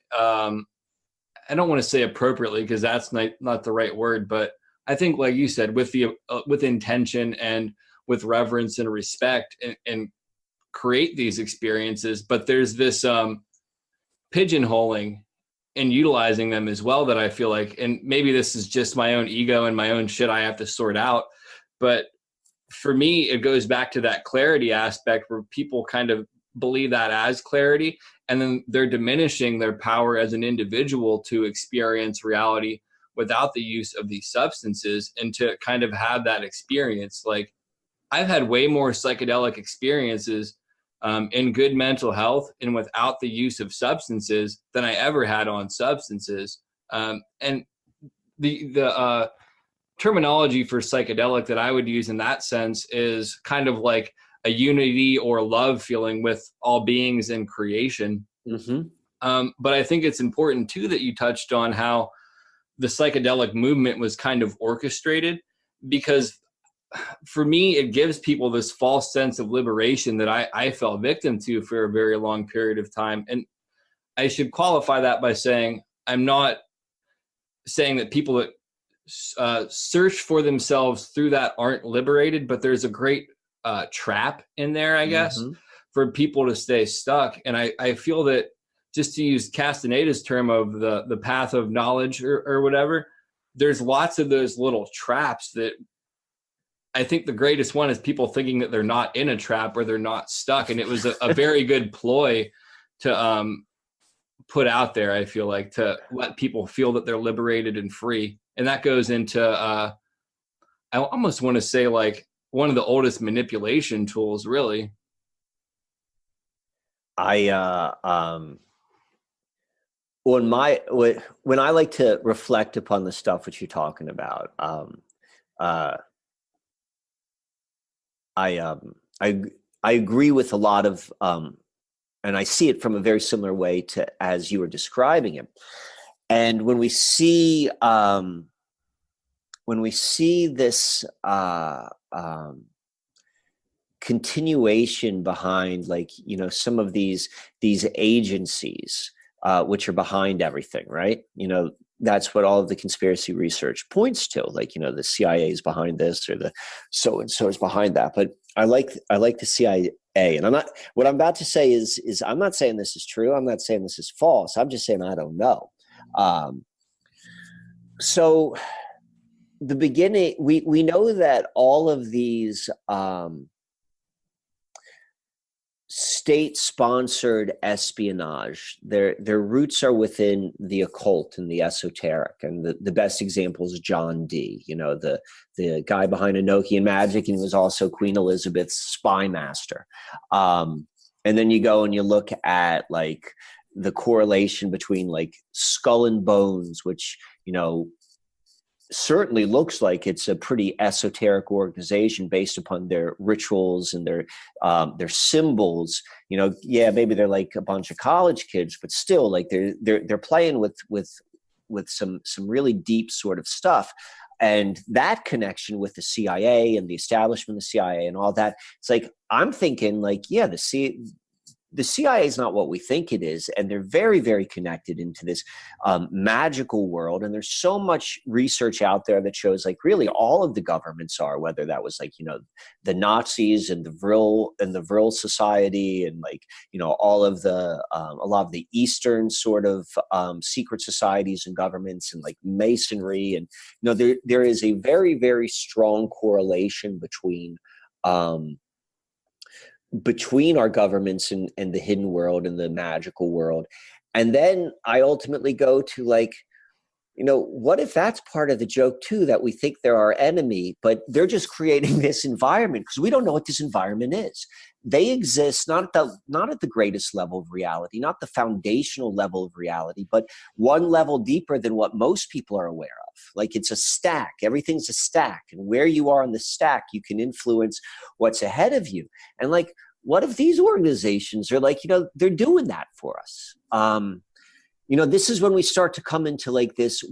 I don't want to say appropriately, because that's not the right word, but I think, like you said, with intention and with reverence and respect, and create these experiences. But there's this pigeonholing and utilizing them as well that I feel like, and maybe this is just my own ego and my own shit I have to sort out, but for me, it goes back to that clarity aspect, where people kind of believe that as clarity, and then they're diminishing their power as an individual to experience reality without the use of these substances, and to kind of have that experience. Like, I've had way more psychedelic experiences in good mental health and without the use of substances than I ever had on substances. And the terminology for psychedelic that I would use in that sense is kind of like a unity or love feeling with all beings in creation. But I think it's important too that you touched on how the psychedelic movement was kind of orchestrated, because for me, it gives people this false sense of liberation that I fell victim to for a very long period of time. And I should qualify that by saying, I'm not saying that people that search for themselves through that aren't liberated, but there's a great trap in there, I guess, for people to stay stuck. And I feel that, just to use Castaneda's term of the path of knowledge or whatever, there's lots of those little traps that I think the greatest one is people thinking that they're not in a trap or they're not stuck. And it was a very good ploy to put out there, I feel like, to let people feel that they're liberated and free. And that goes into, I almost want to say, like, one of the oldest manipulation tools, really. When I like to reflect upon the stuff that you're talking about, I agree with a lot of, and I see it from a very similar way to as you were describing it. And when we see this continuation behind, like, some of these agencies, which are behind everything, right? That's what all of the conspiracy research points to. Like, the CIA is behind this, or the so and so is behind that. But I like the CIA, and what I'm about to say is I'm not saying this is true. I'm not saying this is false. I'm just saying I don't know. So the beginning, we know that all of these state-sponsored espionage, their roots are within the occult and the esoteric. And the best example is John Dee, the guy behind Enochian Magic, and he was also Queen Elizabeth's spy master. And then you go and you look at, like, the correlation between, like, Skull and Bones, which, certainly looks like it's a pretty esoteric organization based upon their rituals and their symbols. Maybe they're like a bunch of college kids, but still, like, they're playing with some really deep sort of stuff. And that connection with the CIA and the establishment of the CIA and all that, it's like, I'm thinking, like, the CIA is not what we think it is, and they're very, very connected into this magical world. And there's so much research out there that shows like really all of the governments are, whether that was like, you know, the Nazis and the Vril Society, and like, you know, all of the a lot of the Eastern sort of secret societies and governments, and like Masonry, and you know, there is a very, very strong correlation between our governments and the hidden world and the magical world. And then I ultimately go to like, you know, what if that's part of the joke too, that we think they're our enemy, but they're just creating this environment because we don't know what this environment is. They exist not at the greatest level of reality, not the foundational level of reality, but one level deeper than what most people are aware of. Like it's a stack, everything's a stack, and where you are on the stack, you can influence what's ahead of you. And like, what if these organizations are like, you know, they're doing that for us? You know, this is when we start to come into like this,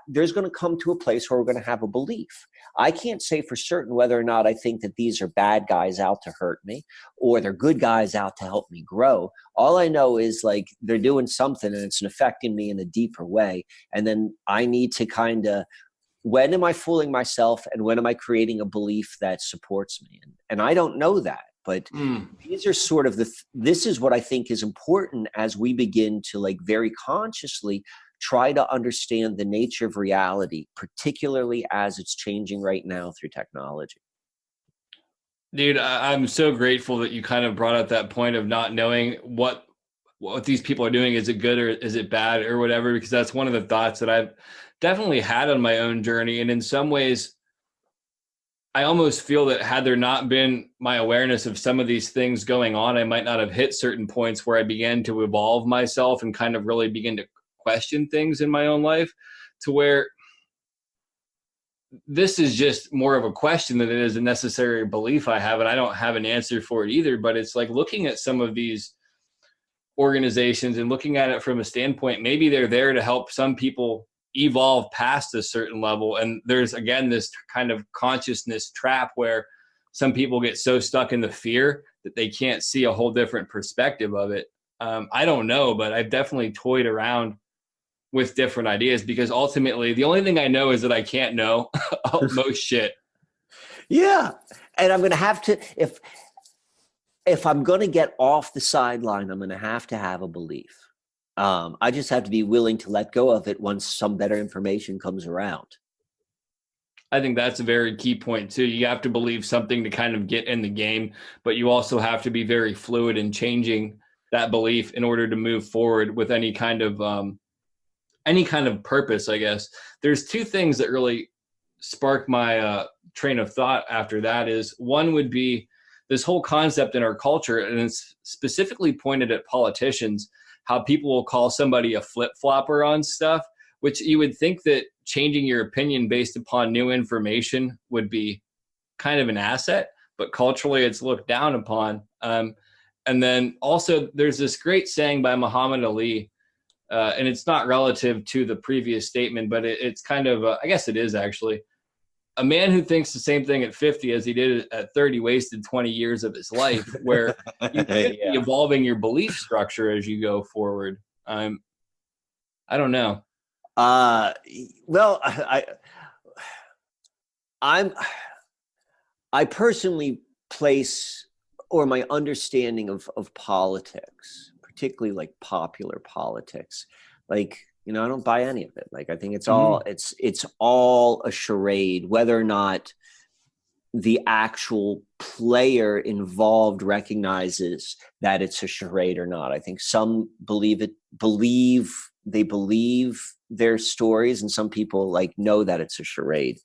there's going to come to a place where we're going to have a belief. I can't say for certain whether or not I think that these are bad guys out to hurt me or they're good guys out to help me grow. All I know is like they're doing something and it's affecting me in a deeper way. And then I need to kind of, when am I fooling myself and when am I creating a belief that supports me? And I don't know that. But these are sort of this is what I think is important as we begin to like very consciously try to understand the nature of reality, particularly as it's changing right now through technology. Dude, I'm so grateful that you kind of brought up that point of not knowing what these people are doing. Is it good or is it bad or whatever? Because that's one of the thoughts that I've definitely had on my own journey. And in some ways, I almost feel that had there not been my awareness of some of these things going on, I might not have hit certain points where I began to evolve myself and kind of really begin to question things in my own life, to where this is just more of a question than it is a necessary belief I have. And I don't have an answer for it either, but it's like looking at some of these organizations and looking at it from a standpoint, maybe they're there to help some people evolve past a certain level. And there's, again, this kind of consciousness trap where some people get so stuck in the fear that they can't see a whole different perspective of it. I don't know, but I've definitely toyed around with different ideas because ultimately the only thing I know is that I can't know most shit. Yeah. And I'm going to have to, if I'm going to get off the sideline, I'm going to have a belief. I just have to be willing to let go of it once some better information comes around. I think that's a very key point too. You have to believe something to kind of get in the game, but you also have to be very fluid in changing that belief in order to move forward with any kind of purpose, I guess. There's two things that really spark my train of thought after that. Is one would be this whole concept in our culture, and it's specifically pointed at politicians, how people will call somebody a flip-flopper on stuff, which you would think that changing your opinion based upon new information would be kind of an asset, but culturally it's looked down upon. And then also there's this great saying by Muhammad Ali, and it's not relative to the previous statement, but it's kind of, I guess it is actually, a man who thinks the same thing at 50 as he did at 30 wasted 20 years of his life, where you could be evolving your belief structure as you go forward. I don't know. Well, I personally place, or my understanding of politics, particularly like popular politics, like, you know, I don't buy any of it. Like, I think it's all, it's all a charade, whether or not the actual player involved recognizes that it's a charade or not. I think some believe their stories, and some people like know that it's a charade.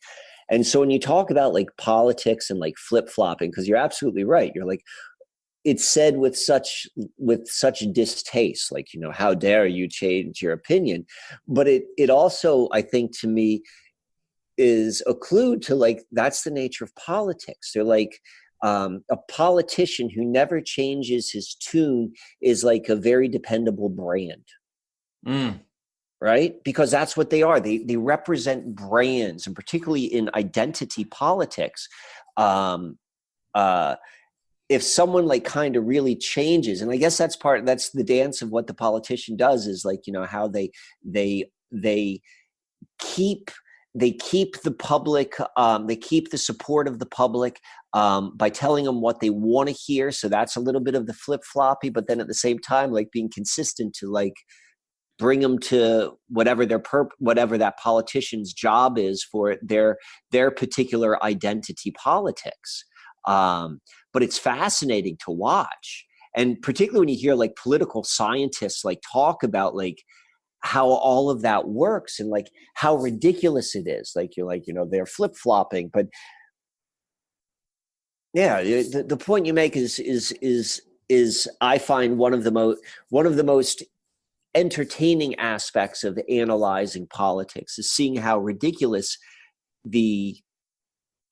And so when you talk about like politics and like flip-flopping, because you're absolutely right, you're like, it's said with such distaste, like, you know, how dare you change your opinion? But it also, I think, to me, is a clue to like, that's the nature of politics. They're like, a politician who never changes his tune is like a very dependable brand. Right? Because that's what they are. They represent brands, and particularly in identity politics, if someone like kind of really changes, and I guess that's the dance of what the politician does, is like, how they keep the public, they keep the support of the public by telling them what they want to hear. So that's a little bit of the flip-floppy, but then at the same time, like being consistent to like bring them to whatever whatever that politician's job is for their particular identity politics. But it's fascinating to watch, and particularly when you hear like political scientists like talk about like how all of that works and like how ridiculous it is. Like you're like, they're flip-flopping, but yeah, the point you make is I find one of the most entertaining aspects of analyzing politics is seeing how ridiculous the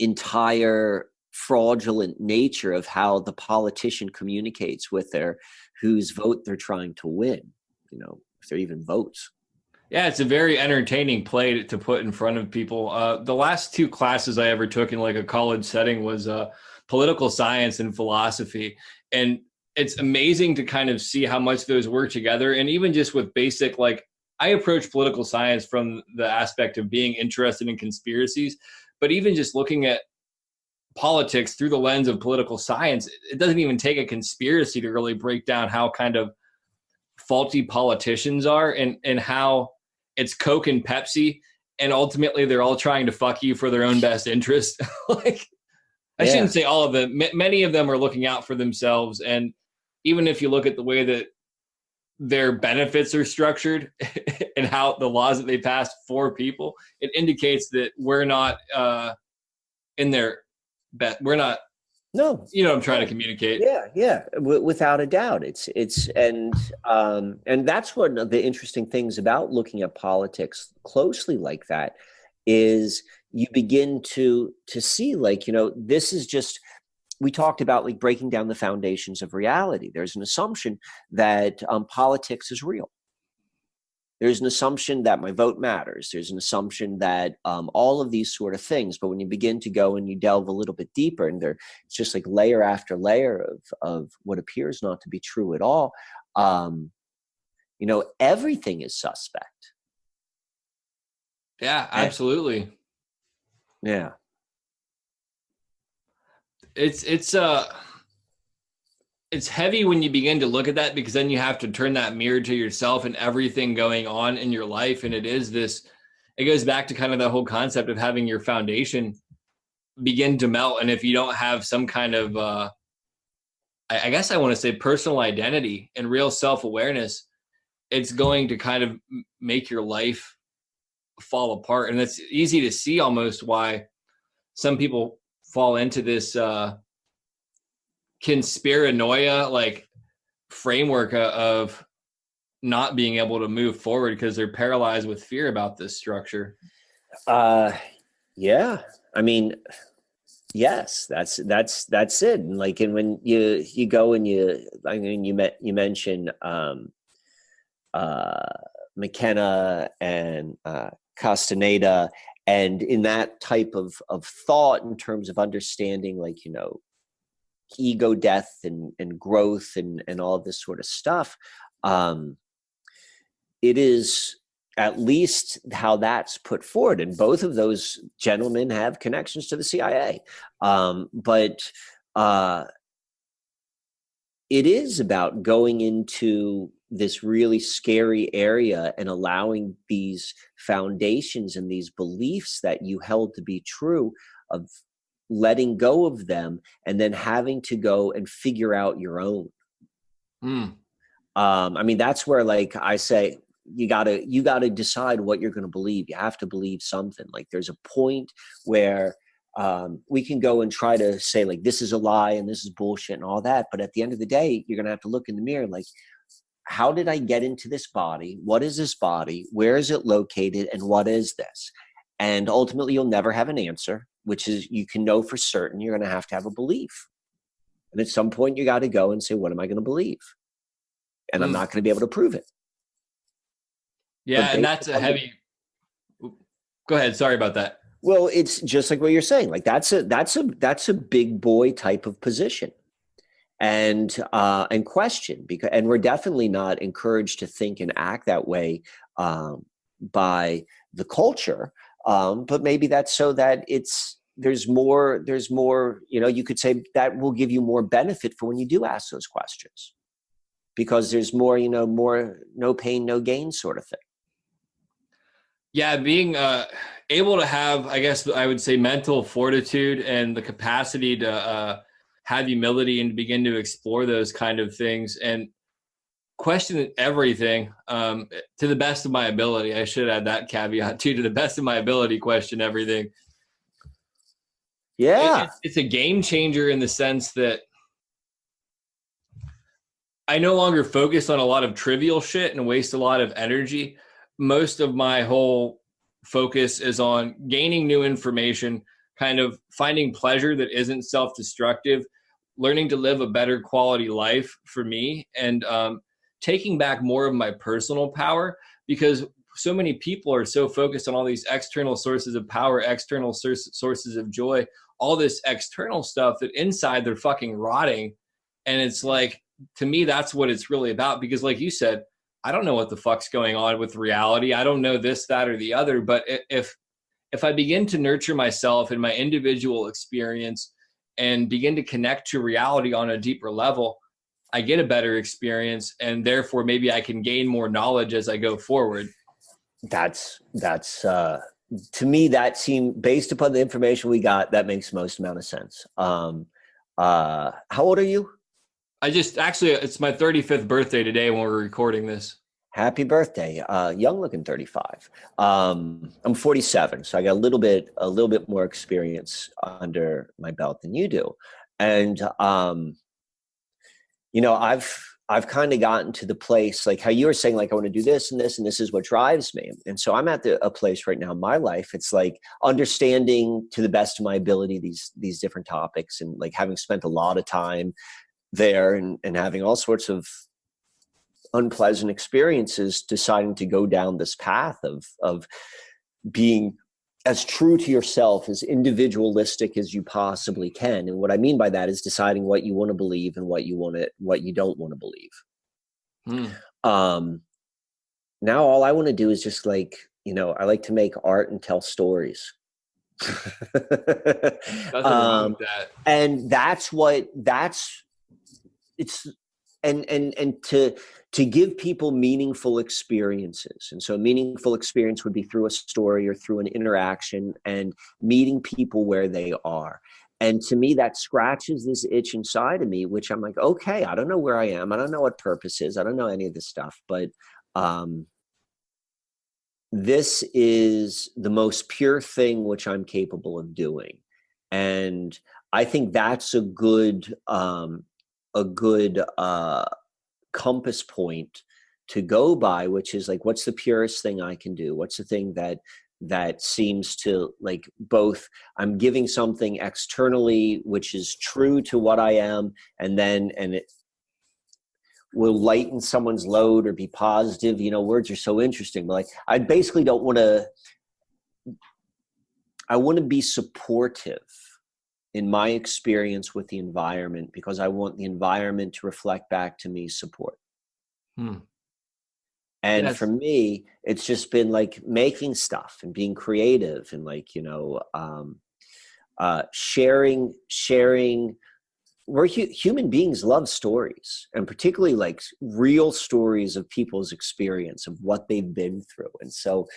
entire fraudulent nature of how the politician communicates with whose vote they're trying to win, if they're even votes. Yeah, it's a very entertaining play to put in front of people. The last two classes I ever took in like a college setting was political science and philosophy. And it's amazing to kind of see how much those work together. And even just with basic, like I approach political science from the aspect of being interested in conspiracies, but even just looking at politics through the lens of political science, it doesn't even take a conspiracy to really break down how kind of faulty politicians are and how it's Coke and Pepsi. And ultimately they're all trying to fuck you for their own best interest. Like I shouldn't say all of them. Many of them are looking out for themselves. And even if you look at the way that their benefits are structured and how the laws that they passed for people, it indicates that we're not in their best. We're not. No, I'm trying to communicate. Yeah, without a doubt. And that's one of the interesting things about looking at politics closely like that is you begin to see like, this is just, we talked about like breaking down the foundations of reality. There's an assumption that politics is real. There's an assumption that my vote matters. There's an assumption that all of these sort of things. But when you begin to go and you delve a little bit deeper, and it's just like layer after layer of what appears not to be true at all, everything is suspect. Yeah, absolutely. Yeah. It's heavy when you begin to look at that, because then you have to turn that mirror to yourself and everything going on in your life. And it goes back to kind of the whole concept of having your foundation begin to melt. And if you don't have some kind of, I guess I want to say personal identity and real self-awareness, it's going to kind of make your life fall apart. And it's easy to see almost why some people fall into this, conspiranoia like framework of not being able to move forward because they're paralyzed with fear about this structure. Yeah, I mean, yes, that's it. And like, and when you go and you mention McKenna and Castaneda, and in that type of thought in terms of understanding, like, ego death and growth and all of this sort of stuff, it is at least how that's put forward. And both of those gentlemen have connections to the CIA. But it is about going into this really scary area and allowing these foundations and these beliefs that you held to be true, of letting go of them and then having to go and figure out your own. I mean, that's where, like I say, you gotta decide what you're going to believe. You have to believe something. Like there's a point where we can go and try to say like, this is a lie and this is bullshit and all that. But at the end of the day, you're going to have to look in the mirror. Like, how did I get into this body? What is this body? Where is it located? And what is this? And ultimately you'll never have an answer, which is, you can know for certain you're going to have a belief. And at some point you got to go and say, what am I going to believe? And I'm not going to be able to prove it. Yeah. And that's a heavy, go ahead. Sorry about that. Well, it's just like what you're saying. Like that's a big boy type of position. and question, and we're definitely not encouraged to think and act that way by the culture. But maybe that's so that there's more, you could say that will give you more benefit for when you do ask those questions, because there's more, more no pain, no gain sort of thing. Yeah, being able to have, I guess I would say, mental fortitude and the capacity to have humility and begin to explore those kind of things and question everything to the best of my ability. I should add that caveat too, to the best of my ability, question everything. Yeah. It's a game changer in the sense that I no longer focus on a lot of trivial shit and waste a lot of energy. Most of my whole focus is on gaining new information, kind of finding pleasure that isn't self-destructive, learning to live a better quality life for me, and taking back more of my personal power, because so many people are so focused on all these external sources of power, external sources of joy, all this external stuff, that inside they're fucking rotting. And it's like, to me, that's what it's really about. Because like you said, I don't know what the fuck's going on with reality. I don't know this, that, or the other. But if I begin to nurture myself in my individual experience and begin to connect to reality on a deeper level, I get a better experience, and therefore maybe I can gain more knowledge as I go forward. That's to me, that seemed, based upon the information we got, that makes most amount of sense. How old are you? It's my 35th birthday today when we're recording this. Happy birthday. Young looking 35. I'm 47, so I got a little bit more experience under my belt than you do. And I've kind of gotten to the place, like how you were saying, like, I want to do this and this, and this is what drives me. And so I'm at a place right now in my life. It's like understanding to the best of my ability these different topics, and like having spent a lot of time there and having all sorts of unpleasant experiences, deciding to go down this path of being as true to yourself, as individualistic as you possibly can. And what I mean by that is deciding what you want to believe and what you don't want to believe. Now all I want to do is just I like to make art and tell stories. Nothing wrong with that. And to give people meaningful experiences. And so a meaningful experience would be through a story or through an interaction, and meeting people where they are. And to me, that scratches this itch inside of me, which I'm like, okay, I don't know where I am. I don't know what purpose is. I don't know any of this stuff, but this is the most pure thing which I'm capable of doing. And I think that's a good compass point to go by, which is like, what's the purest thing I can do? What's the thing that seems to, like, both I'm giving something externally which is true to what I am, and it will lighten someone's load or be positive. Words are so interesting, but like, I basically I want to be supportive in my experience with the environment, because I want the environment to reflect back to me support. And yes, for me, it's just been like making stuff and being creative and sharing. Human beings love stories, and particularly like real stories of people's experience of what they've been through. And so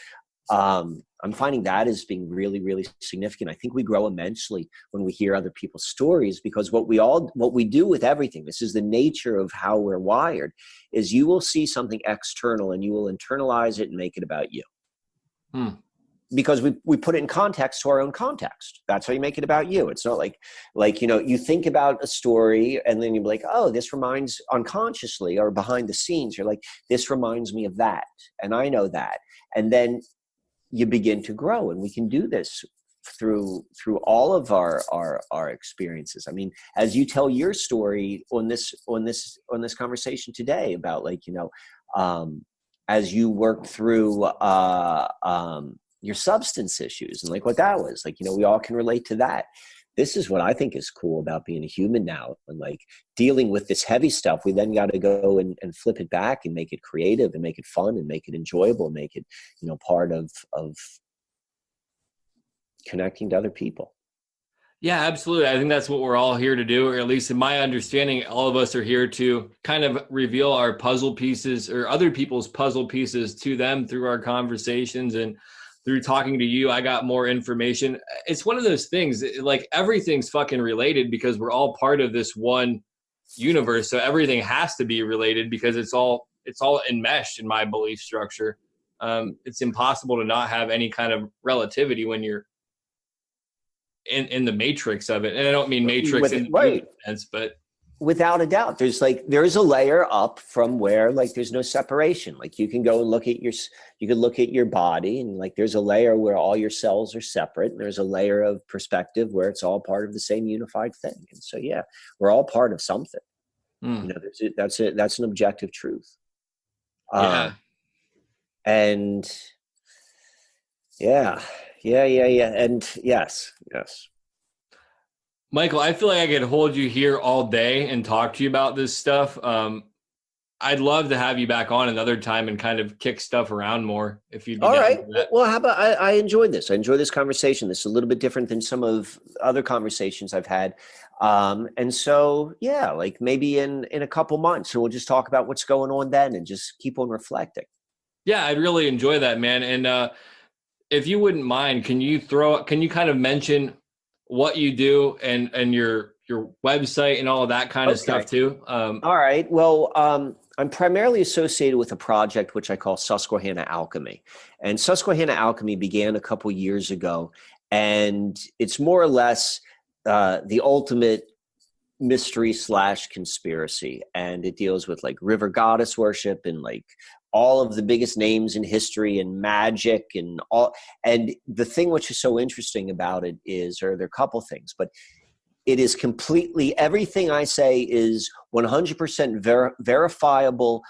I'm finding that as being really, really significant. I think we grow immensely when we hear other people's stories, because what we do with everything, this is the nature of how we're wired, is you will see something external and you will internalize it and make it about you. Because we put it in context to our own context. That's how you make it about you. It's not like you think about a story and then you're like, oh, this reminds, unconsciously or behind the scenes, you're like, this reminds me of that. And I know that. And then you begin to grow, and we can do this through all of our experiences. I mean, as you tell your story on this conversation today about as you work through your substance issues and like what that was like, we all can relate to that. this is what I think is cool about being a human now, and like dealing with this heavy stuff. We then got to go and flip it back and make it creative and make it fun and make it enjoyable, and make it, part of connecting to other people. Yeah, absolutely. I think that's what we're all here to do, or at least in my understanding, all of us are here to kind of reveal our puzzle pieces or other people's puzzle pieces to them through our conversations, and through talking to you, I got more information. It's one of those things, like everything's fucking related because we're all part of this one universe. So everything has to be related because it's all enmeshed in my belief structure. It's impossible to not have any kind of relativity when you're in the matrix of it. And I don't mean matrix in the sense, but without a doubt, there's a layer up from where like there's no separation. Like you can go and look at your body, and like there's a layer where all your cells are separate, and there's a layer of perspective where it's all part of the same unified thing. And so yeah, we're all part of something. That's an objective truth. And yeah, and yes. Michael, I feel like I could hold you here all day and talk to you about this stuff. I'd love to have you back on another time and kind of kick stuff around more if you'd be all down right. for that. Well, how about I enjoyed this. I enjoyed this conversation. This is a little bit different than some of other conversations I've had. And so, yeah, like maybe in a couple months, and we'll just talk about what's going on then and just keep on reflecting. Yeah, I'd really enjoy that, man. And if you wouldn't mind, can you kind of mention what you do and your website and all of that kind of stuff too? All right. Well, I'm primarily associated with a project which I call Susquehanna Alchemy. And Susquehanna Alchemy began a couple years ago, and it's more or less the ultimate mystery / conspiracy. And it deals with like river goddess worship and like all of the biggest names in history and magic and all. And the thing which is so interesting about it is, or there are a couple things, but it is completely, everything I say is 100% verifiable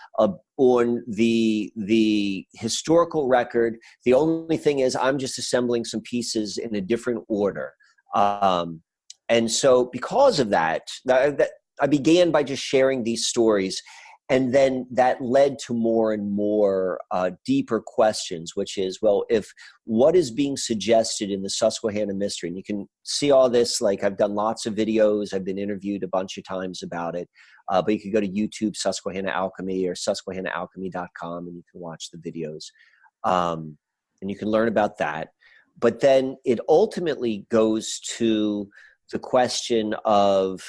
on the historical record. The only thing is I'm just assembling some pieces in a different order. And so because of that, I began by just sharing these stories. And then that led to more and more deeper questions, which is, well, if what is being suggested in the Susquehanna mystery, and you can see all this, like I've done lots of videos, I've been interviewed a bunch of times about it, but you could go to YouTube, Susquehanna Alchemy, or susquehannaalchemy.com, and you can watch the videos. And you can learn about that. But then it ultimately goes to the question of,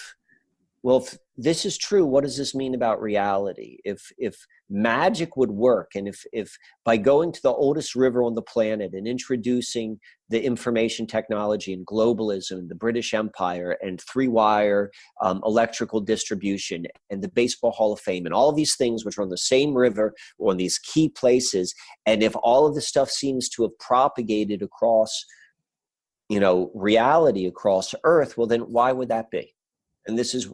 well, if this is true, what does this mean about reality? If magic would work, and if by going to the oldest river on the planet and introducing the information technology and globalism, the British Empire, and three-wire electrical distribution, and the Baseball Hall of Fame, and all of these things which are on the same river or in these key places, and if all of this stuff seems to have propagated across, reality across Earth, well, then why would that be? And this is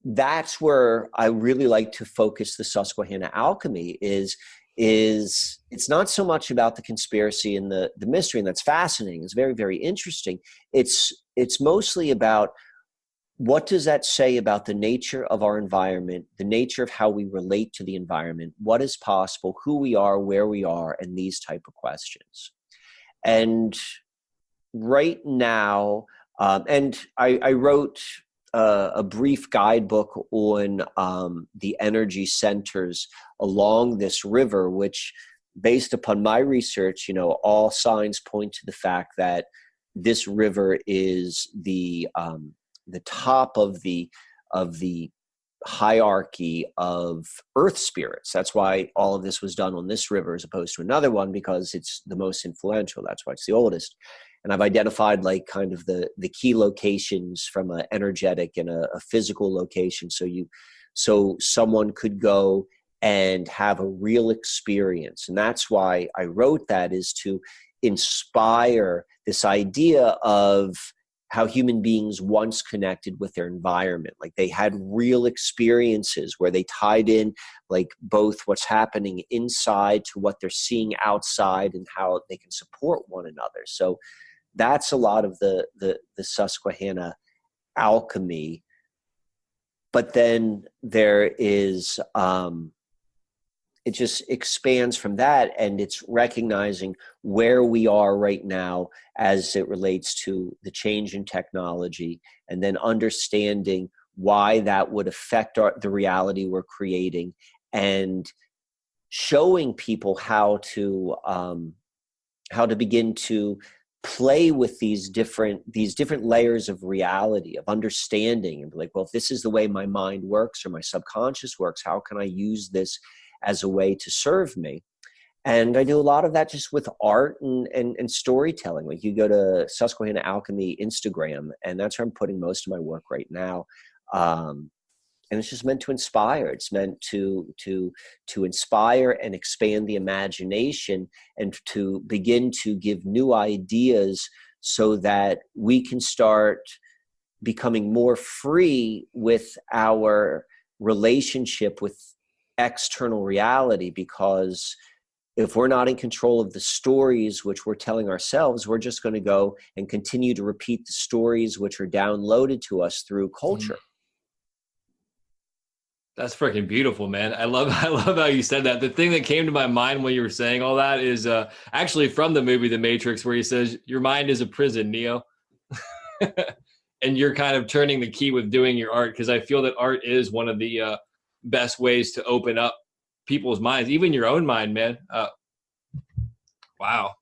that's where I really like to focus the Susquehanna Alchemy is it's not so much about the conspiracy and the mystery, and that's fascinating. It's very, very interesting. It's mostly about what does that say about the nature of our environment, the nature of how we relate to the environment, what is possible, who we are, where we are, and these type of questions. And right now, and I wrote a brief guidebook on the energy centers along this river, which, based upon my research, all signs point to the fact that this river is the top of the hierarchy of earth spirits. That's why all of this was done on this river as opposed to another one, because it's the most influential. That's why it's the oldest. And I've identified like kind of the key locations from an energetic and a physical location. So someone could go and have a real experience. And that's why I wrote that, is to inspire this idea of how human beings once connected with their environment. Like they had real experiences where they tied in like both what's happening inside to what they're seeing outside and how they can support one another. So that's a lot of the Susquehanna alchemy. But then there is, it just expands from that, and it's recognizing where we are right now as it relates to the change in technology, and then understanding why that would affect the reality we're creating, and showing people how to begin to play with these different layers of reality, of understanding, and be like, well, if this is the way my mind works or my subconscious works, how can I use this as a way to serve me? And I do a lot of that just with art and storytelling. Like, you go to Susquehanna Alchemy Instagram, and that's where I'm putting most of my work right now. And it's just meant to inspire. It's meant to inspire and expand the imagination, and to begin to give new ideas, so that we can start becoming more free with our relationship with external reality. Because if we're not in control of the stories which we're telling ourselves, we're just going to go and continue to repeat the stories which are downloaded to us through culture. That's freaking beautiful, man. I love how you said that. The thing that came to my mind when you were saying all that is actually from the movie The Matrix, where he says, your mind is a prison, Neo. And you're kind of turning the key with doing your art, because I feel that art is one of the best ways to open up people's minds, even your own mind, man. Wow.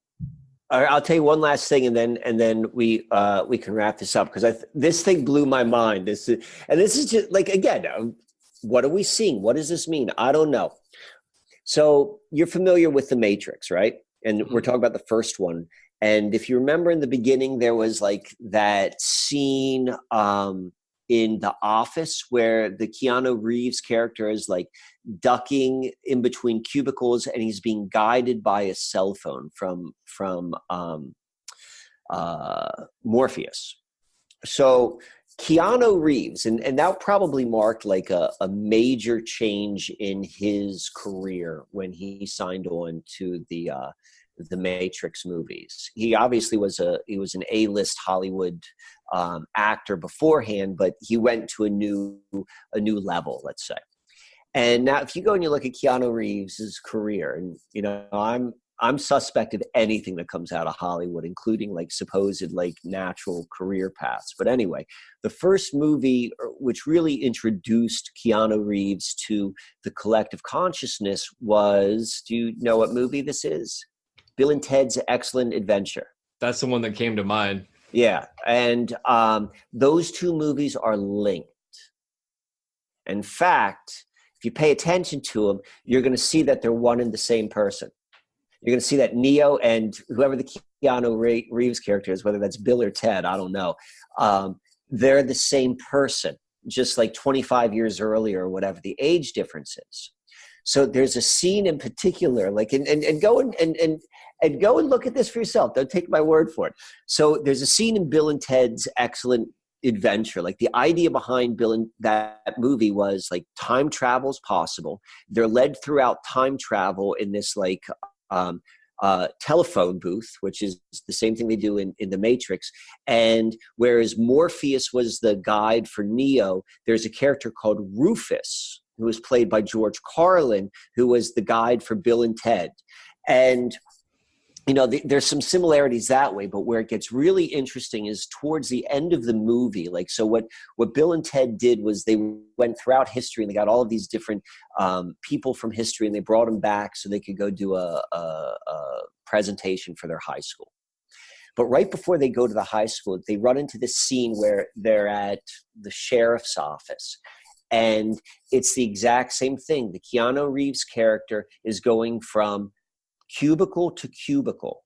All right, I'll tell you one last thing, and then we can wrap this up, because this thing blew my mind. This is just like, again, what are we seeing? What does this mean? I don't know. So you're familiar with The Matrix, right? And we're talking about the first one. And if you remember in the beginning, there was like that scene in The Office where the Keanu Reeves character is like ducking in between cubicles, and he's being guided by a cell phone from Morpheus. So Keanu Reeves, and that probably marked like a major change in his career when he signed on to the Matrix movies. He obviously was an A-list Hollywood actor beforehand, but he went to a new level, let's say. And now, if you go and you look at Keanu Reeves' career, and I'm suspect of anything that comes out of Hollywood, including like supposed like natural career paths. But anyway, the first movie which really introduced Keanu Reeves to the collective consciousness was, do you know what movie this is? Bill and Ted's Excellent Adventure. That's the one that came to mind. Yeah. And those two movies are linked. In fact, if you pay attention to them, you're going to see that they're one and the same person. You're going to see that Neo and whoever the Keanu Reeves character is, whether that's Bill or Ted, I don't know. They're the same person, just like 25 years earlier or whatever the age difference is. So there's a scene in particular, like, and go and go and look at this for yourself. Don't take my word for it. So there's a scene in Bill and Ted's Excellent Adventure. Like, the idea behind Bill and that movie was like time travel is possible. They're led throughout time travel in this like telephone booth, which is the same thing they do in the Matrix. And whereas Morpheus was the guide for Neo, there's a character called Rufus, who was played by George Carlin, who was the guide for Bill and Ted. And there's some similarities that way, but where it gets really interesting is towards the end of the movie. Like, so what Bill and Ted did was they went throughout history, and they got all of these different people from history, and they brought them back so they could go do a presentation for their high school. But right before they go to the high school, they run into this scene where they're at the sheriff's office. And it's the exact same thing. The Keanu Reeves character is going from cubicle to cubicle,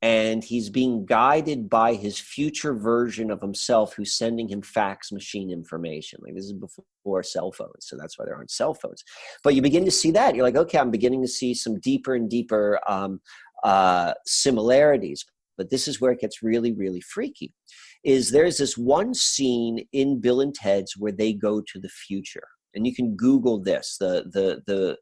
and he's being guided by his future version of himself, who's sending him fax machine information. Like, this is before cell phones, so that's why there aren't cell phones. But you begin to see that. You're like, okay, I'm beginning to see some deeper and deeper similarities. But this is where it gets really, really freaky. Is there's this one scene in Bill and Ted's where they go to the future, and you can Google this. The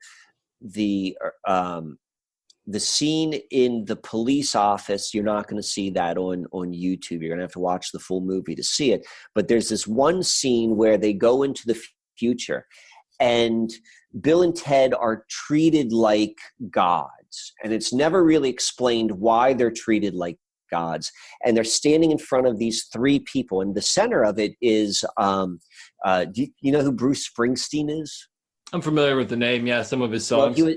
the scene in the police office, you're not going to see that on YouTube. You're going to have to watch the full movie to see it. But there's this one scene where they go into the future, and Bill and Ted are treated like gods. And it's never really explained why they're treated like gods. And they're standing in front of these three people. And the center of it is, do you know who Bruce Springsteen is? I'm familiar with the name. Yeah, some of his songs. Well,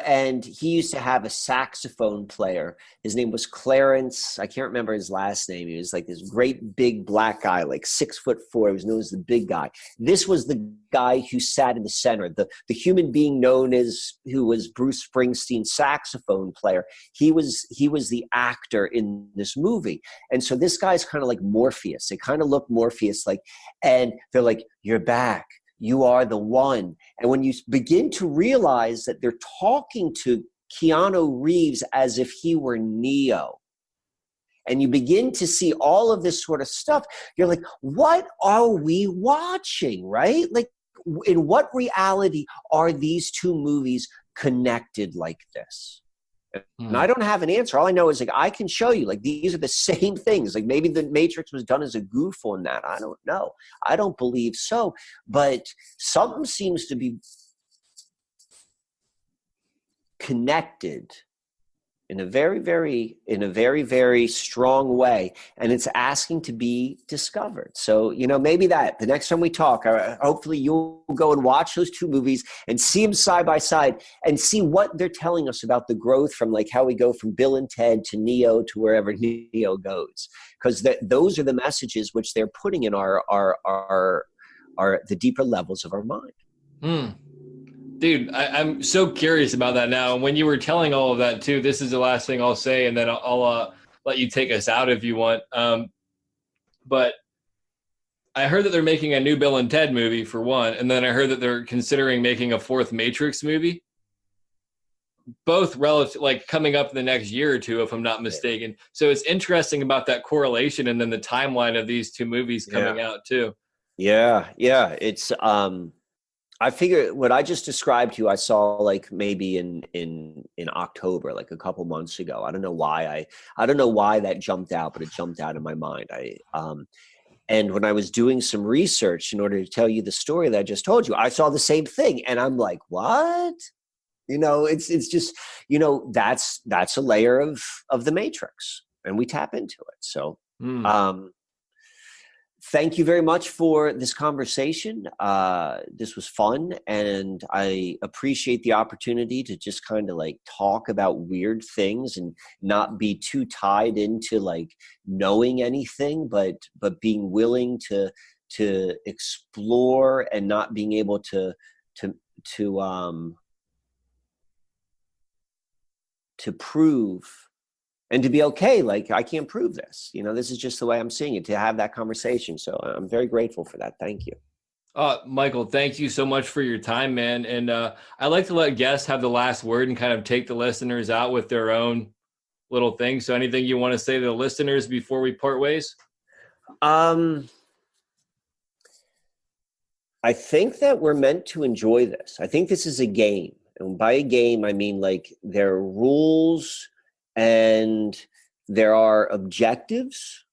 and he used to have a saxophone player. His name was Clarence. I can't remember his last name. He was like this great big black guy, like 6'4". He was known as the big guy. This was the guy who sat in the center, the human being known as, who was Bruce Springsteen's saxophone player. He was the actor in this movie. And so this guy's kind of like Morpheus. They kind of look Morpheus like, and they're like, "You're back. You are the one." And when you begin to realize that they're talking to Keanu Reeves as if he were Neo, and you begin to see all of this sort of stuff, you're like, what are we watching, right? Like, in what reality are these two movies connected like this? And I don't have an answer. All I know is, like, I can show you, like, these are the same things. Like, maybe the Matrix was done as a goof on that. I don't know. I don't believe so. But something seems to be connected in a very, very strong way, and it's asking to be discovered. So, maybe that the next time we talk, hopefully you'll go and watch those two movies and see them side by side and see what they're telling us about the growth from, like, how we go from Bill and Ted to Neo to wherever Neo goes, because those are the messages which they're putting in our the deeper levels of our mind. Dude, I'm so curious about that now. When you were telling all of that too, this is the last thing I'll say, and then I'll let you take us out if you want. But I heard that they're making a new Bill and Ted movie, for one, and then I heard that they're considering making a fourth Matrix movie. Both relative, like, coming up in the next year or two, if I'm not mistaken. So it's interesting about that correlation and then the timeline of these two movies coming out too. Yeah. It's I figure what I just described to you, I saw, like, maybe in October, like a couple months ago. I don't know why that jumped out, but it jumped out in my mind. And when I was doing some research in order to tell you the story that I just told you, I saw the same thing, and I'm like, what? It's just, that's a layer of the Matrix, and we tap into it. So, thank you very much for this conversation. This was fun, and I appreciate the opportunity to just kind of, like, talk about weird things and not be too tied into, like, knowing anything, but being willing to explore and not being able to prove. And to be okay, like, I can't prove this. This is just the way I'm seeing it, to have that conversation. So I'm very grateful for that. Thank you. Michael, thank you so much for your time, man. And I like to let guests have the last word and kind of take the listeners out with their own little thing. So anything you want to say to the listeners before we part ways? I think that we're meant to enjoy this. I think this is a game. And by a game, I mean, like, there are rules and there are objectives,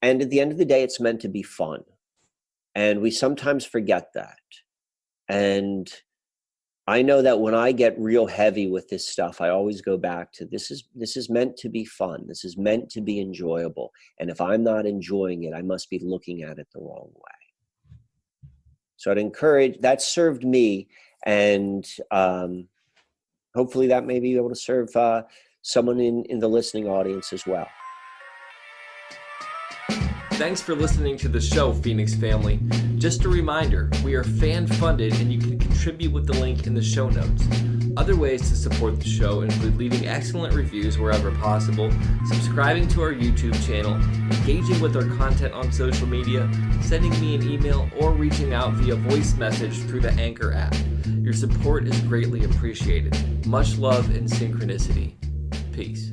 and at the end of the day, it's meant to be fun. And we sometimes forget that. And I know that when I get real heavy with this stuff, I always go back to this is meant to be fun. This is meant to be enjoyable. And if I'm not enjoying it, I must be looking at it the wrong way. So I'd encourage, that served me, and hopefully that may be able to serve someone in the listening audience as well. Thanks for listening to the show, Phoenix family. Just a reminder, we are fan-funded, and you can contribute with the link in the show notes. Other ways to support the show include leaving excellent reviews wherever possible, subscribing to our YouTube channel, engaging with our content on social media, sending me an email, or reaching out via voice message through the Anchor app. Your support is greatly appreciated. Much love and synchronicity. Peace.